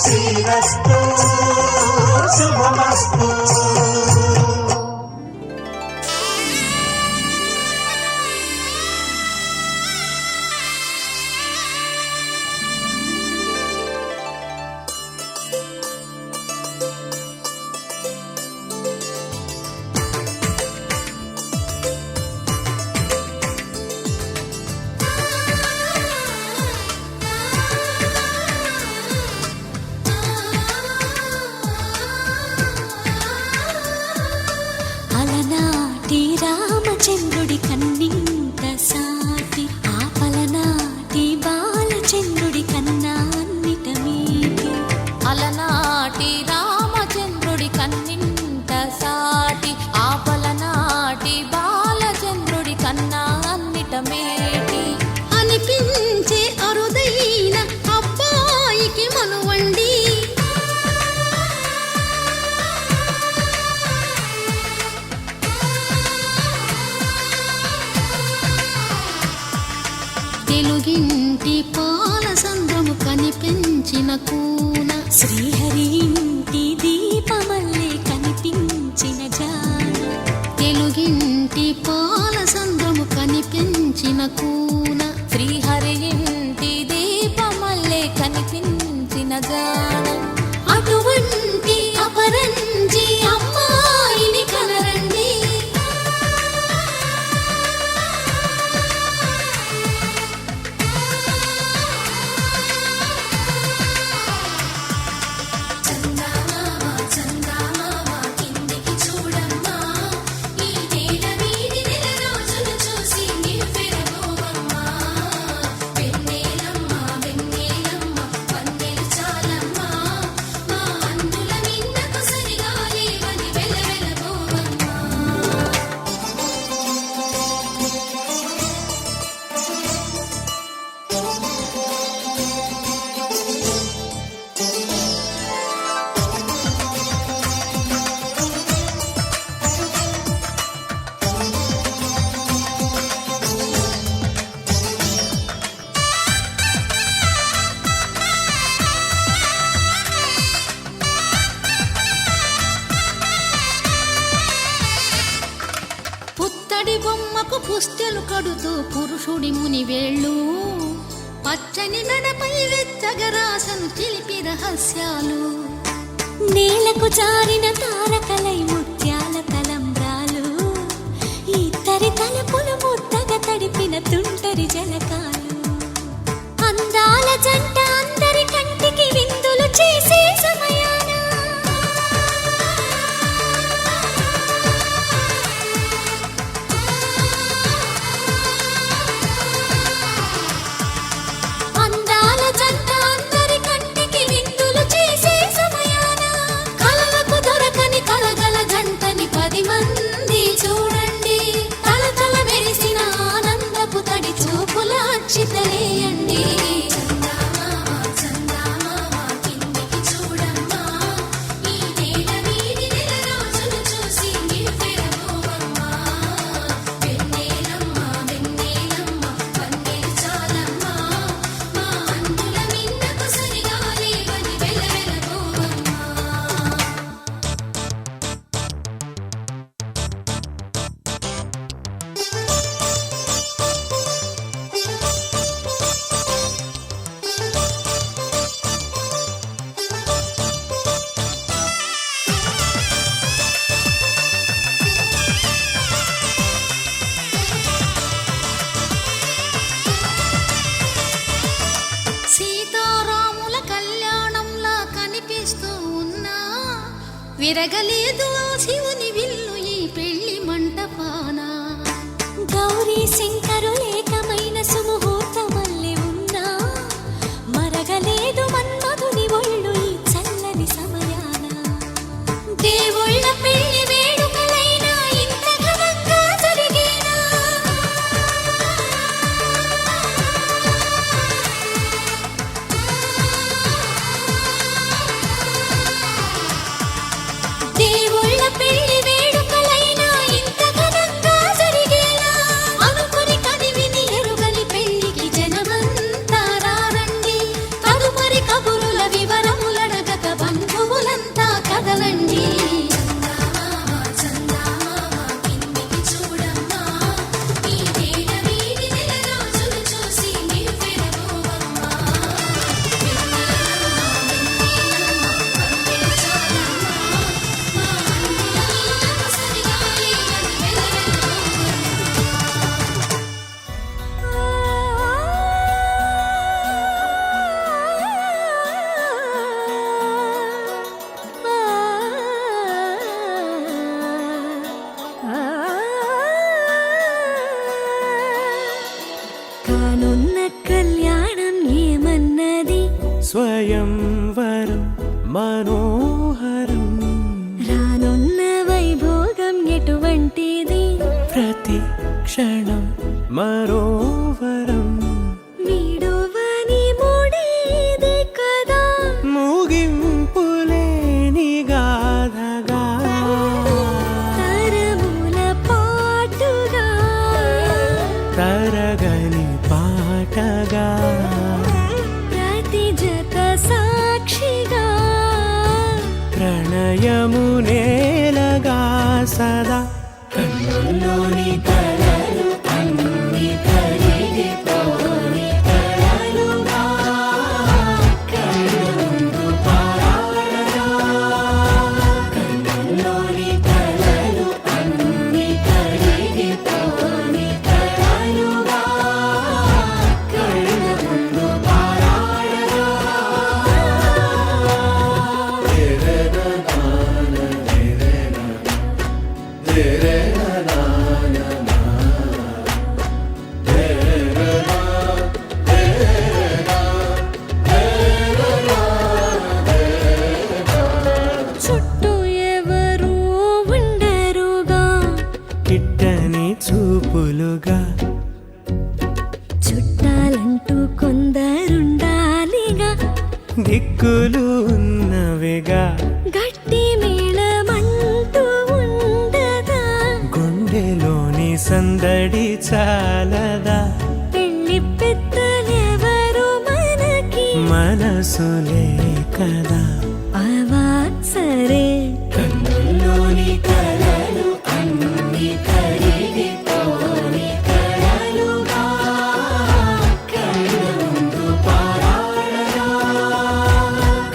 శ్రీరస్తు శుభమస్తు. అలనాటి రామచంద్రుడి కన్నింత సాటి ఆపలనాటి బాలచంద్రుడి కన్నా అన్నిట మీటి. అలనాటి రామచంద్రుడి కన్నింత సాటి ఆపలనాటి బాలచంద్రుడి కన్నా అన్నిట మేటి. అనిపించే అరుదైన అబ్బాయికి మనువండి, తెలుగింటి పాల సంద్రము కనిపించిన కూన, శ్రీహరి ఇంటి దీపమల్లే కనిపించిన జాన. తెలుగింటి పాల సంద్రము కనిపించిన కూన, శ్రీహరి ఇంటి దీపమల్లే కనిపించిన జాన. అటువంటి అపరంజి అమ్మాయిని కనరండి, పుత్తడి బొమ్మకు పుస్తెలు కడుతూ పురుషుడి ముని వేళ్ళు, పచ్చని నడపై వెచ్చగరాసను చిలిపి రహస్యాలు. నేలకు జారిన తారకలై ముత్యాల తలంబ్రాలు, ఇద్దరి తలపులు ముద్దగా తడిపిన తుంటరి జలకాలు. అందాల జంట అందరి కంటికి విందులు చేసే సమయాన చితలేయండి. చందమామ విరగలేదు ఆ శివుని విల్లు ఈ పెళ్లి మంటపాన గౌరీ శంకరు ఏకమైన సుముహూర్తమల్లె ఉన్నా మరగలేదు మన్మధుని ఒళ్ళు ఈ చల్లని సమయాన దేవుళ్ళ పెళ్లి వేడుకలైనా ఇంత ఘనంగా జరిగేనా దేవుళ్ళ పెళ్లి వేడుకలైనా ఇంత ఘనంగా జరిగేనా అనుకుని కదివిని ఎరుగని పెళ్లికి జనమంతా రారండి తదుపరి కబురుల వివరములడగక బంధువులంతా కదలండి కానున్న కళ్యాణం ఏమన్నది స్వయంవరం మనోహరం రానున్న వైభోగం ఎటువంటిది ప్రతి క్షణం మరోవరం వీడువని మూడేది కదా ముగింపులేని గాథగా తరముల పాటుగా తరగని పాటగా ప్రతి జత సాక్షిగా ప్రణయము నేలగా సదా కన్నుల్లోని కలలు అన్ని కరిగిపోని కలలుగా కళ్ళ ముందు పారాడగా కన్నుల్లోని కలలు అన్ని కరిగిపోని కలలుగా కళ్ళ ముందు పారాడగా చుట్టూ ఎవరు ఉండరుగా కిట్టని చూపులుగా చుట్టాలంటూ కొందరుండాలిగా దిక్కులు ఉన్నవిగా గట్టి మేళమంటూ ఉండదా గుండెలోని సందడి చాలదా పెళ్లి పెద్దలెవరు మనకి మనసులే కదా అవా సరే కన్నుల్లోని కలలు అన్ని కరిగిపోని కలలుగా కళ్ళ ముందు పారాడగా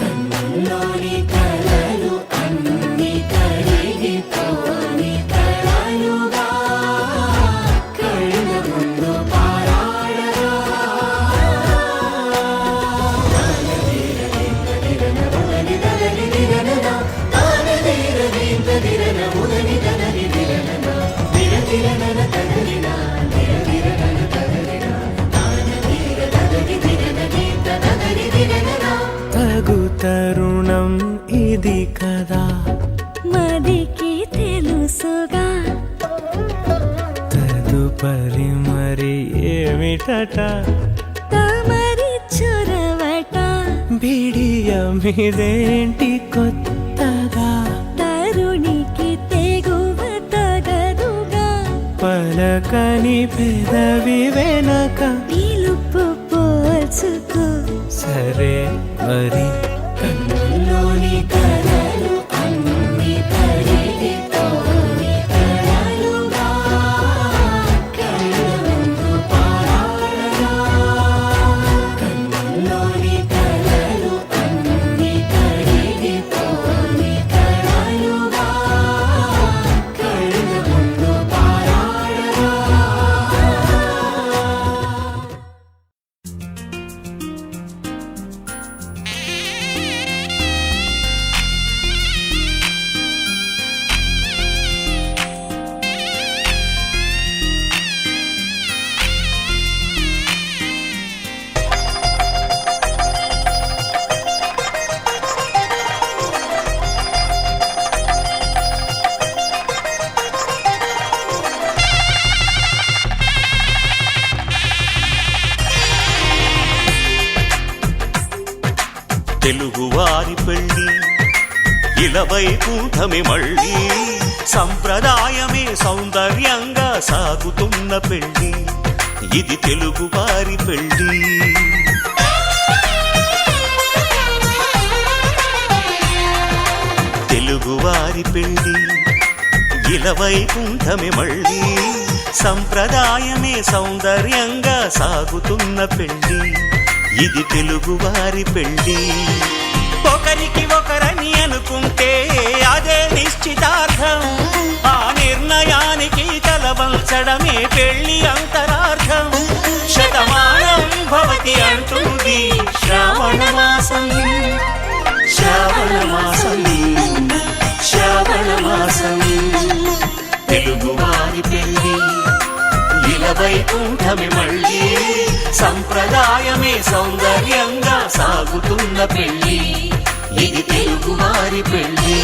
కన్నుల్లోని కలలు అన్ని కరిగిపోని కలలుగా కళ్ళ ముందు పారాడగా తగు తరుణం ఇది కదా మదికి తెలుసుగా తదుపరి మరి ఏమిటట తమరి చొరవట బిడియమిదేంటి కొత్తగా తరుణికి తెగువ తగదుగా పలకని పెదవి వెనక పిలుపు పోల్చుకో సరే మరి కన్నుల్లోని కలలు అన్ని కరిగిపోని కలలుగా కళ్ళ ముందు పారాడగా కన్నుల్లోని కలలు అన్ని కరిగిపోని కలలుగా కళ్ళ ముందు పారాడగా తెలుగువారి పెళ్ళి ఇలవైకుంఠమే మళ్ళీ సంప్రదాయమే సౌందర్యంగా సాగుతున్న పెళ్ళి ఇది తెలుగువారి పెళ్ళి తెలుగువారి పెళ్ళి ఇలవైకుంఠమే మళ్ళీ సంప్రదాయమే సౌందర్యంగా సాగుతున్న పెళ్ళి ఇది తెలుగువారి పెళ్ళి ఒకరికి ఒకరని అనుకుంటే అదే నిశ్చితార్థం ఆ నిర్ణయానికి తలవంచడమే పెళ్లి అంతరార్థం శతమానం భవతి అంటుంది శ్రావణ మాసం శ్రావణ మాసం శ్రావణ మాసం తెలుగువారి పెళ్ళి ఇలవైకుంఠమే మళ్ళీ సంప్రదాయమే సౌందర్యంగా సాగుతున్న పెళ్ళి ఇది తెలుగువారి పెళ్ళి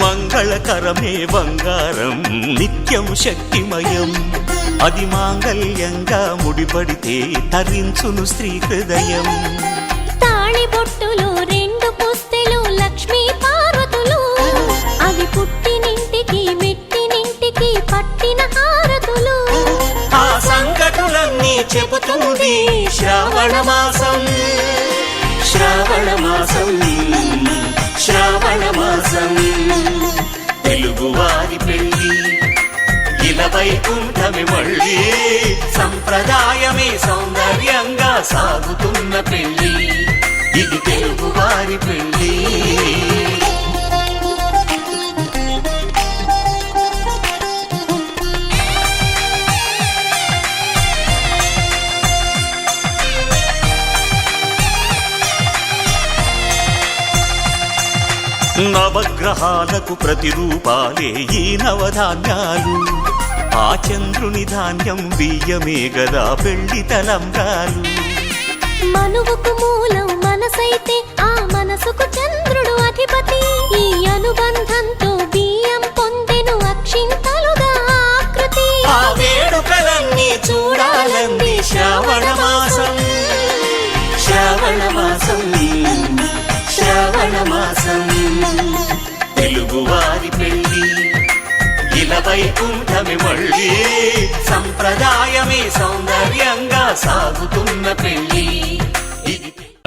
మంగళకరమే బంగారం నిత్యం శక్తిమయం అది మాంగళ్యంగా ముడిపడితే తరించును స్త్రీ హృదయం తాళిబొట్టులు రెండు పుస్తెలు లక్ష్మీ పార్వతులు అవి పుట్టినింటికి మెట్టినింటికి పట్టిన హారతులు ఆ సంగతులన్నీ చెబుతుంది శ్రావణ మాసం శ్రావణ మాసం శ్రావణ మాసం తెలుగువారి పెళ్ళి ఇలవైకుంఠమే మళ్ళీ సంప్రదాయమే సౌందర్యంగా సాగుతున్న పెళ్ళి ఇది తెలుగువారి పెళ్ళి నవగ్రహాలకు ప్రతిరూపాలే ఈ నవధాన్యాలు ఆ చంద్రుని ధాన్యం బియ్యమే గదా పెళ్లి తలంబ్రాలు మనువుకు మూలం మనసైతే ఆ మనసుకు చంద్రుడు అధిపతి ఈ అనుబంధంతో బియ్యం పొందెను అక్షింతలుగా ఆకృతి ఆ వేడుకలన్నీ చూడాలంది శ్రావణ మాసం శ్రావణ మాసం శ్రావణ మాసం తెలుగువారి పెళ్ళి ఇలవైకుంఠమే మళ్ళీ సంప్రదాయమే సౌందర్యంగా సాగుతున్న పెళ్ళి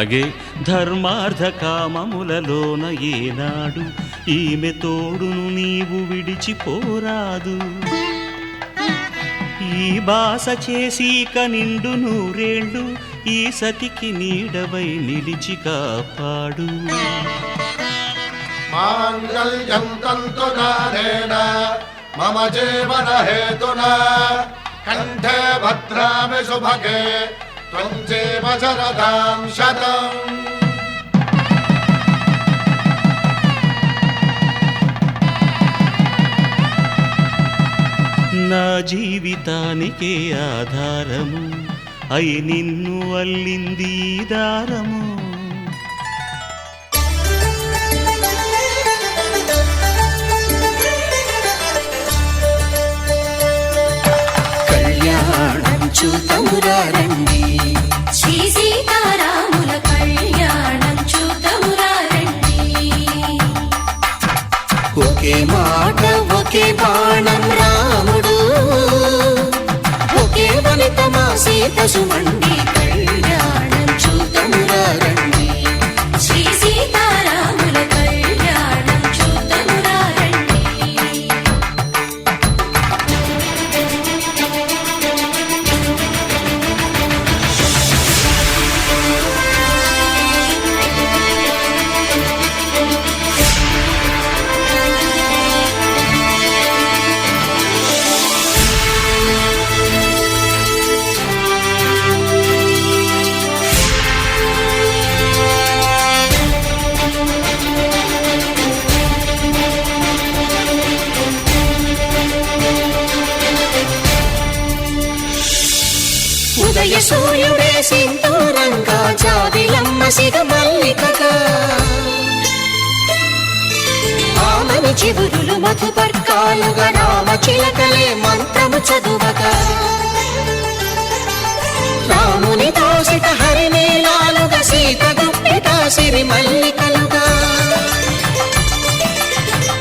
అగే ధర్మార్థ కామములలోన ఏనాడు ఈమె తోడును నీవు విడిచిపోరాదు ఈ బాస చేసి కనిండు నూరేళ్ళు ఈ సతికి నీడవై నిలిచి కాపాడు మాంగళ్యం తంతునానేన మమ జీవన హేతునా కంఠే భద్రామి శుభగే త్వం జీవ శరదాం శతం నా జీవితానికే ఆధారము అయి నిన్ను అల్లింది దారము కళ్యాణం చూతమురారండి శ్రీ సీతారాముల కళ్యాణం చూతమురారండి ఒకే మాట ఒకే బాణం రాముడు ఒకే వనిత మా సీత సుమండి కళ్యాణం చూతమురారండి శ్రీ సీతారాముల కళ్యాణం చూతమురారండి ముద్దులమ్మ సిగ మల్లికగా ఆమని చివురులు మధుపర్కాలుగా రామ చిలకలే మంత్రము చదువగా రాముని దోసిట హరినీలాలుగా సీత గుప్పిట సిరి మల్లికలుగా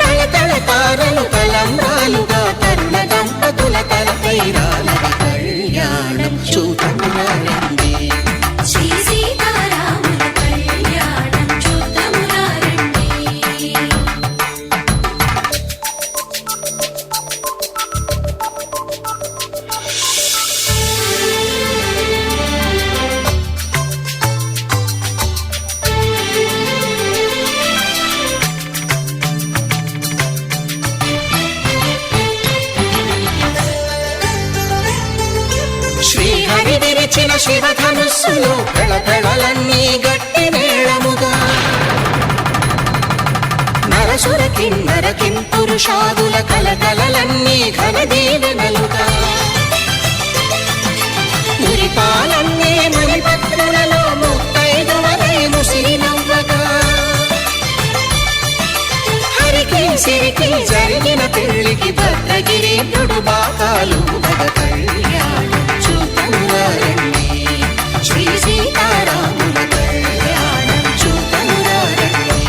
తళతళ తారలు తలంబ్రాలుగా తరుణ దంపతుల తలపైరాలుగా కళ్యాణం చూతములారండి శ్రీ సీతారాముల కళ్యాణం చూద్దాములారండి. శ్రీహరి విరిచిన శివధనుస్సులు పెళపెళలన్నీ గట్టి మేళముగా నరసుర కిన్నర కింపురుషాదుల కలకలలన్నీ ఘన దీవెనలుగా మురిపాలన్నీ మణిపత్రులలో ముత్తైదువరై ముసినవ్వగా హరికి సిరికి జరిగిన పెళ్లికి భద్రగిరీంద్రుడు బాకాలు భగ కళ్యాణం చూతములారండి శ్రీ సీతారాముల కళ్యాణం చూతములారండి.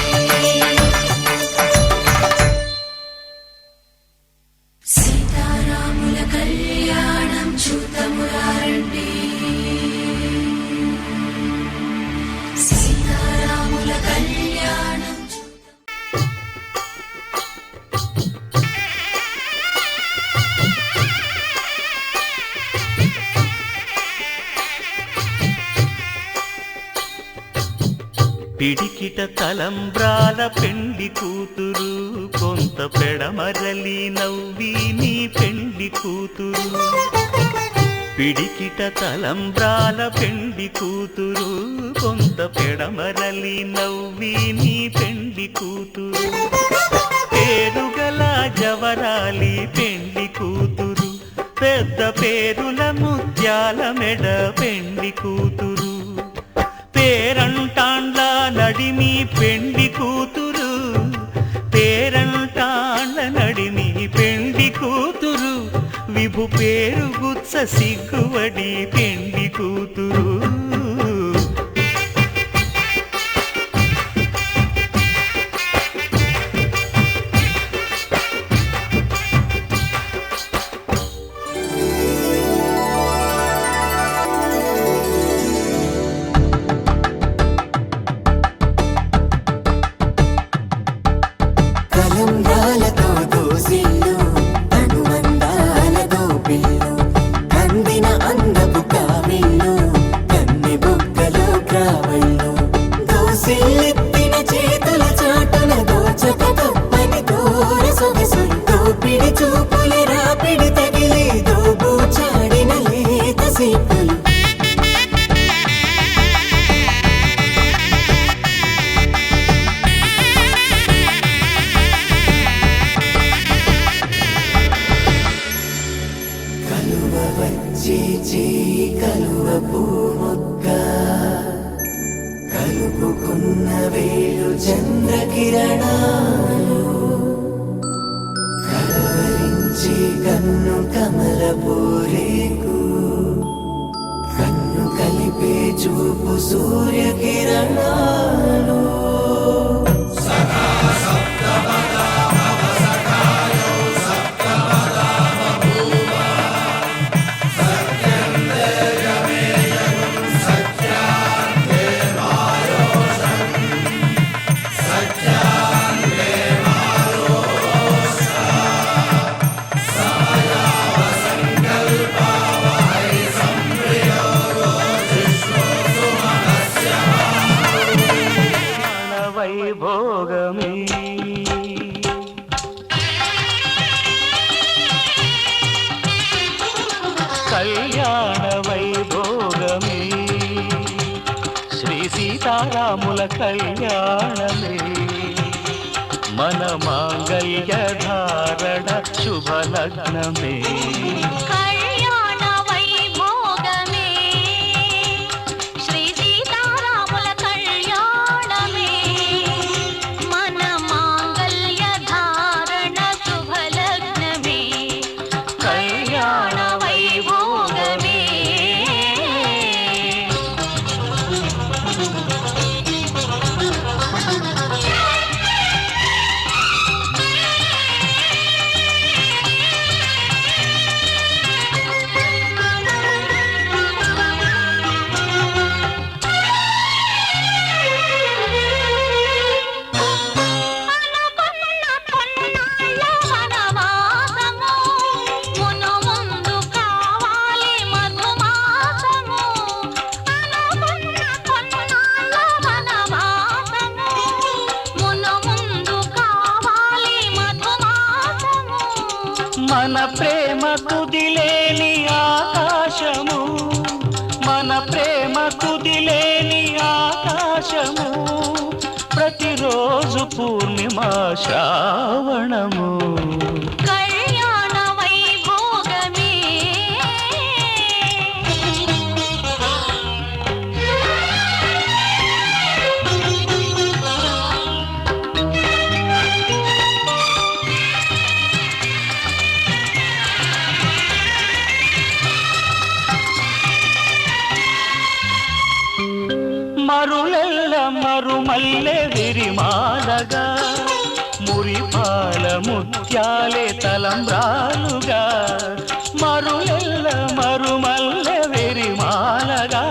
సీతారాముల కళ్యాణం చూద్దాములారండి. సీతారాముల కళ్యాణం పిడికిట తలంబ్రాల పెండి కూతురు కొంత పెడమరలి నవ్వి నీ పెండి కూతురు పిడికిట తలంబ్రాల పెండి కూతురు కొంత పెడమరలి నవ్వి నీ పెండి కూతురు పేరుగల జవరాలి పెండి కూతురు పెద్ద పేరుల ముత్యాల మెడ పెండి కూతురు పేరంటాండ్ల నడిమి పెండి కూతురు పేరంటాండ్ల నడిమి పెండి కూతురు విభు పేరు గుత్స సిగ్గువడి పెండి కూతురు కలంబ్రాలతో దోసిళ్ళు అనువందాలతో పిల్లు కందిన అందపు కావిళ్ళు కన్నె బుగ్గలో క్రావళ్ళు దోసిళ్ళెత్తిన చేతుల చాటున దోచక తప్పని దూర సొగసులు దోపిడి చూపుల రాపిడి తగిలి దోబూచాడిన లేత సీపులు కలువ వచ్చి కలువ పూమొక్క కలుపుకున్న వేలు చంద్రకిరణాలు కలవరించి కన్ను కమల పూరేకు కన్ను కలిపే చూపు సూర్యకిరణాలు వైభోగమే కళ్యాణ వైభోగమే శ్రీ సీతారాముల కళ్యాణమే మన మాంగళ్య ధారణ శుభలగ్నమే కళ్యాణ వైభోగమే శ్రీ సీతారాముల మన ప్రేమ కుదిలేని ఆకాశము, మన ప్రేమ కుదిలేని ఆకాశము, ప్రతిరోజు పూర్ణిమ శ్రావణము. కళ్యాణ వైభోగమే మరులెల్ల మరుమల్లె విరిమాలగా, మురిపాల ముత్యాలే తలంబ్రాలుగా. మరులెల్ల మరుమల్లె విరిమాలగా,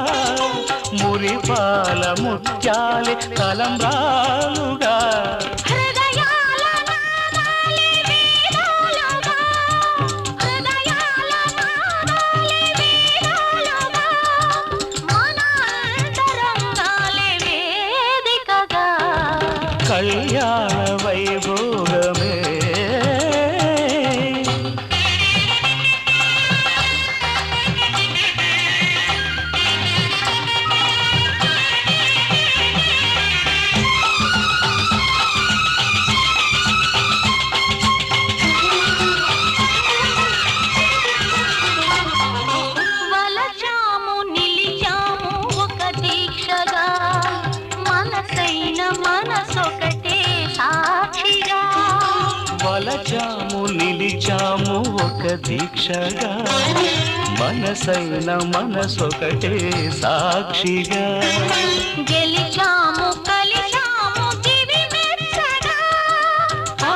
మురిపాల ముత్యాలే తలంబ్రాలుగా. హృదయాల నాదాలే వేదాలుగా, హృదయాల నాదాలే వేదాలుగా, మన అంతరంగాలే వేదికగా. కళ్యాణ వైభోగమే వలచాము నిలిచాము ఒక దీక్షగా, మనసైన మనసొకటే సాక్షిగా. వలచాము నిలిచాము ఒక దీక్షగా, మనసైన మనసొకటే సాక్షిగా. గెలిచాము కలిచాము దివి మెచ్చగా, ఆ,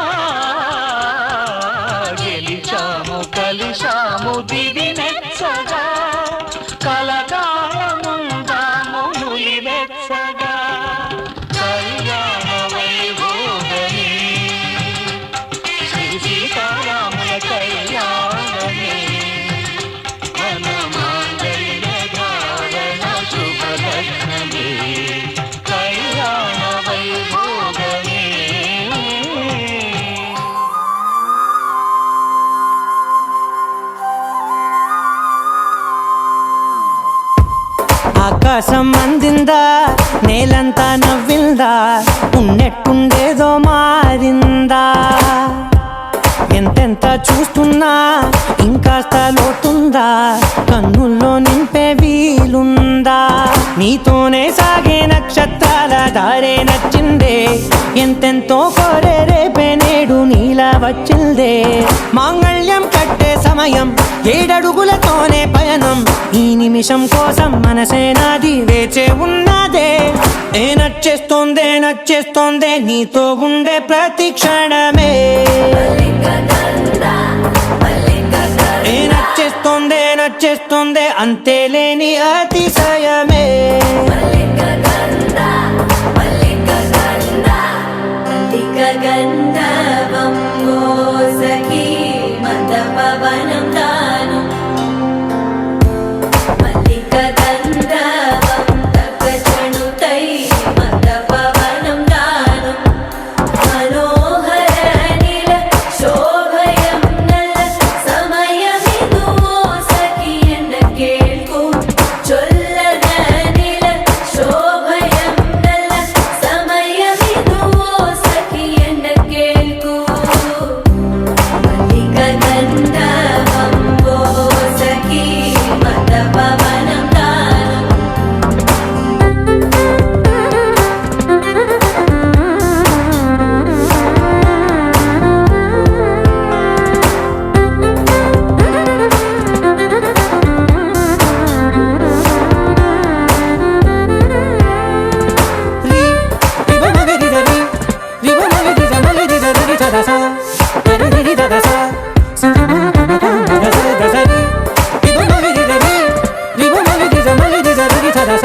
గెలిచాము కలిశాము దివి మెచ్చగా, కలకాలముందాము నులివెచ్చగా. కళ్యాణ వైభోగమే శ్రీ సీతారాముల కళ్యాణమే, మన మాంగళ్య ధారణ శుభలగ్నమే. కళ్యాణ వైభోగమే. ఆకాశం అందిందా, నేలంతా నవ్విందా, ఉన్నట్టుండేదో మారిందా. ఎంతెంత చూస్తున్నా ఇంకాస్త లోతుందా, కన్నుల్లో నింపే వీలుందా. నీతోనే సాగే నక్షత్రాల దారే నచ్చిందే, ఎంతెంతో కోరే రేపే నేడు నీలా వచ్చిందే. మాంగళ్యం కట్టే సమయం 7 అడుగులతోనే పయనం, ఈ నిమిషం కోసం మనసే నాది వేచే ఉన్నదే. ఏ నచ్చేస్తోందే నచ్చేస్తోందే నీతో ఉండే ప్రతి క్షణమే. ఏ నచ్చేస్తోందే నచ్చేస్తోందే అంతేలేని అతిశయమే. గంధర్వం సఖీ మందపవనం తాను, మల్లిక గంధర్వం తగ్గచణుతై మందపవనం తాను. మనోహర నిల శోభయం నల సమయమిదువో సఖీ ఎన్న కేಳ್ಕು. చొల్లద నిల శోభయం నల సమయమిదువో సఖీ ఎన్న కేಳ್కు. మల్లిక గంధర్వం సఖీ మందపవనం తాను. రి రివ మగరి దరి రివ మగరి జమలి దరి దదస దరి రి దదస దదస దసరి రివ మగరి దరి రివ మగరి జమలి దరి దదస.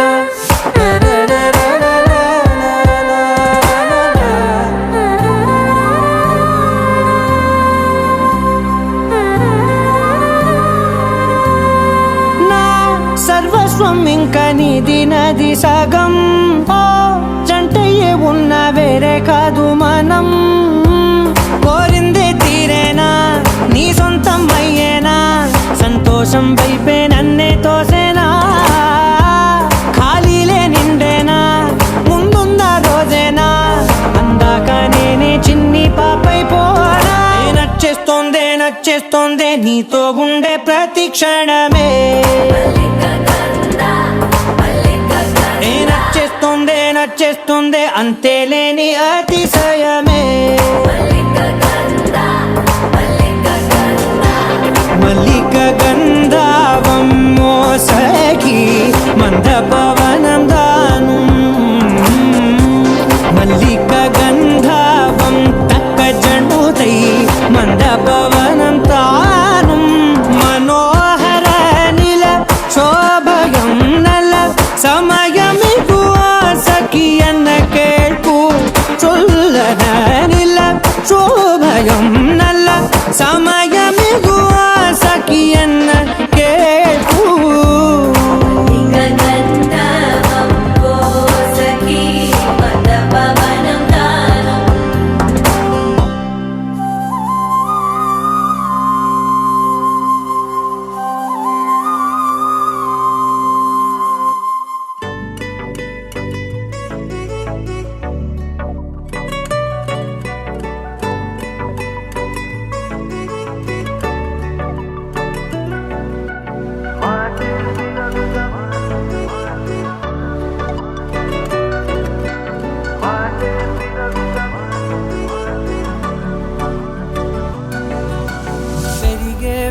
నా సర్వస్వం ఇంకా నీది నది సగం, ఓ జంటయ్యే ఉన్న వేరే కాదు మనం. కోరిందే తీరేనా నీ సొంతం నచ్చేస్తోందే నీతో ఉండే ప్రతి క్షణమే నచ్చేస్తోందే అంతేలేని అతిశయమే మల్లిక గంధావం మోసకి మంద పవనం దాను మల్లిక గంధావం తక్క జండుతై మంద పవనం తాను మనోహర నిల శోభయం నల సమయమిగు సఖియన్న కేൾకు చొల్లన నిల శోభయం నల్ల సమయమిగు సఖియన్న కేൾకు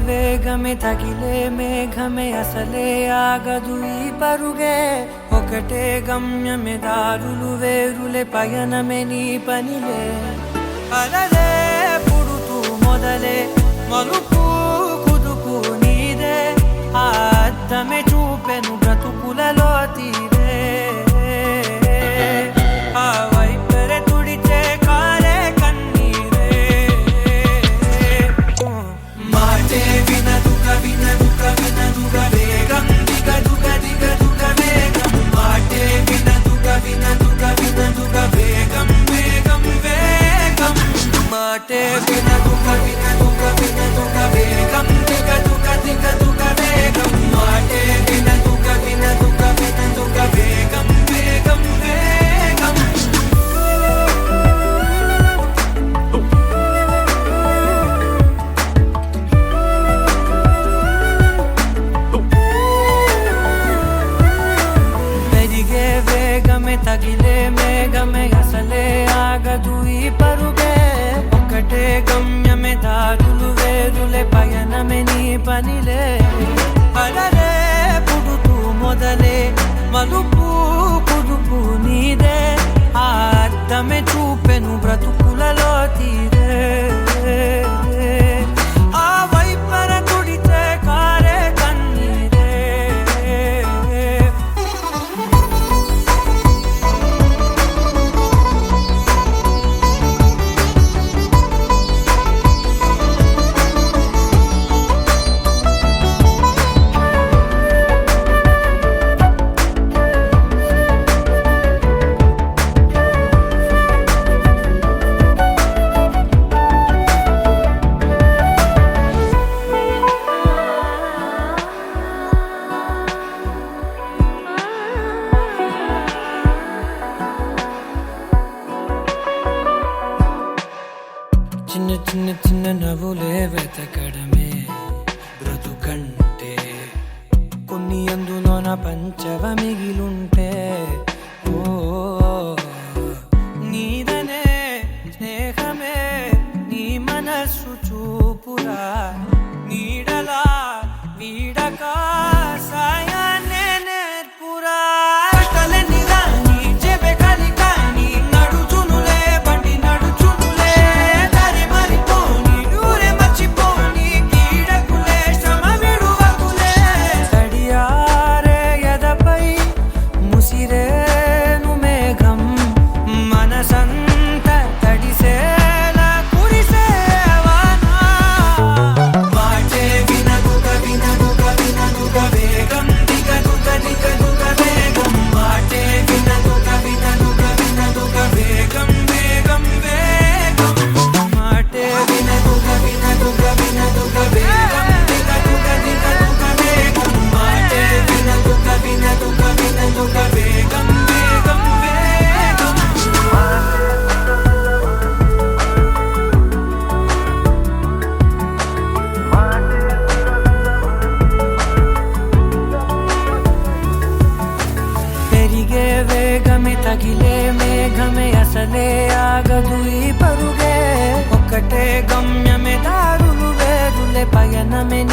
వేగమే తగిలే మేఘమే అసలే ఆగదు ఈ పరుగే ఒకటే గమ్యమే దారులు వేరులే పయనమే నీ పనిలే అలలే పుడుతూ మొదలే మలుపు కుదుపు నీదే ఆ అద్దమే చూపెను బ్రతుకులలో తీరే ఆ వైపరే తుడిచే కారే కన్నీరే మాటే వినదుగ వేగం దిగదుగ వేగం మాటే వినదుగ వేగం వేగం వేగం మాటే వినదుగ వేగం దిగదుగ వేగం మాటే వినదుగ వేగం వేగం వేగం పెరిగే వేగమే తగిలే మేఘమే అసలే ఆగదు ఈ పరుగే ఒకటే గమ్యమే దారులు వేరులే పయనమే నీ పనిలే అలలే పుడుతూ మొదలే మలుపు కుదుపు నీదే ఆ అద్దమే చూపెను బ్రతుకులలో తీరే ఆ వైపర తుడిచే కారే కన్నీరే చిన్న చిన్న చిన్న నవ్వులే వెతకడమే బ్రతుకంటే కొన్ని అందులోన పంచవ మిగిలుంటే ఓ నీదనే స్నేహమే నీ మనస్సు చూపురా నీడలా వీడక సాయాన్నే నేర్పురా కష్టలని రాని చెబె కలికాని నడుచునులే బండి నడుచునులే దారి మరిపోని ఊరే మర్చిపోని కీడకులే శ్రమ విడువకులే తడియారే ఎదపై ముసిరేను మేఘం మనసంత తడిసేలా కురిసేవానా మాటే వినదుగ ఆమె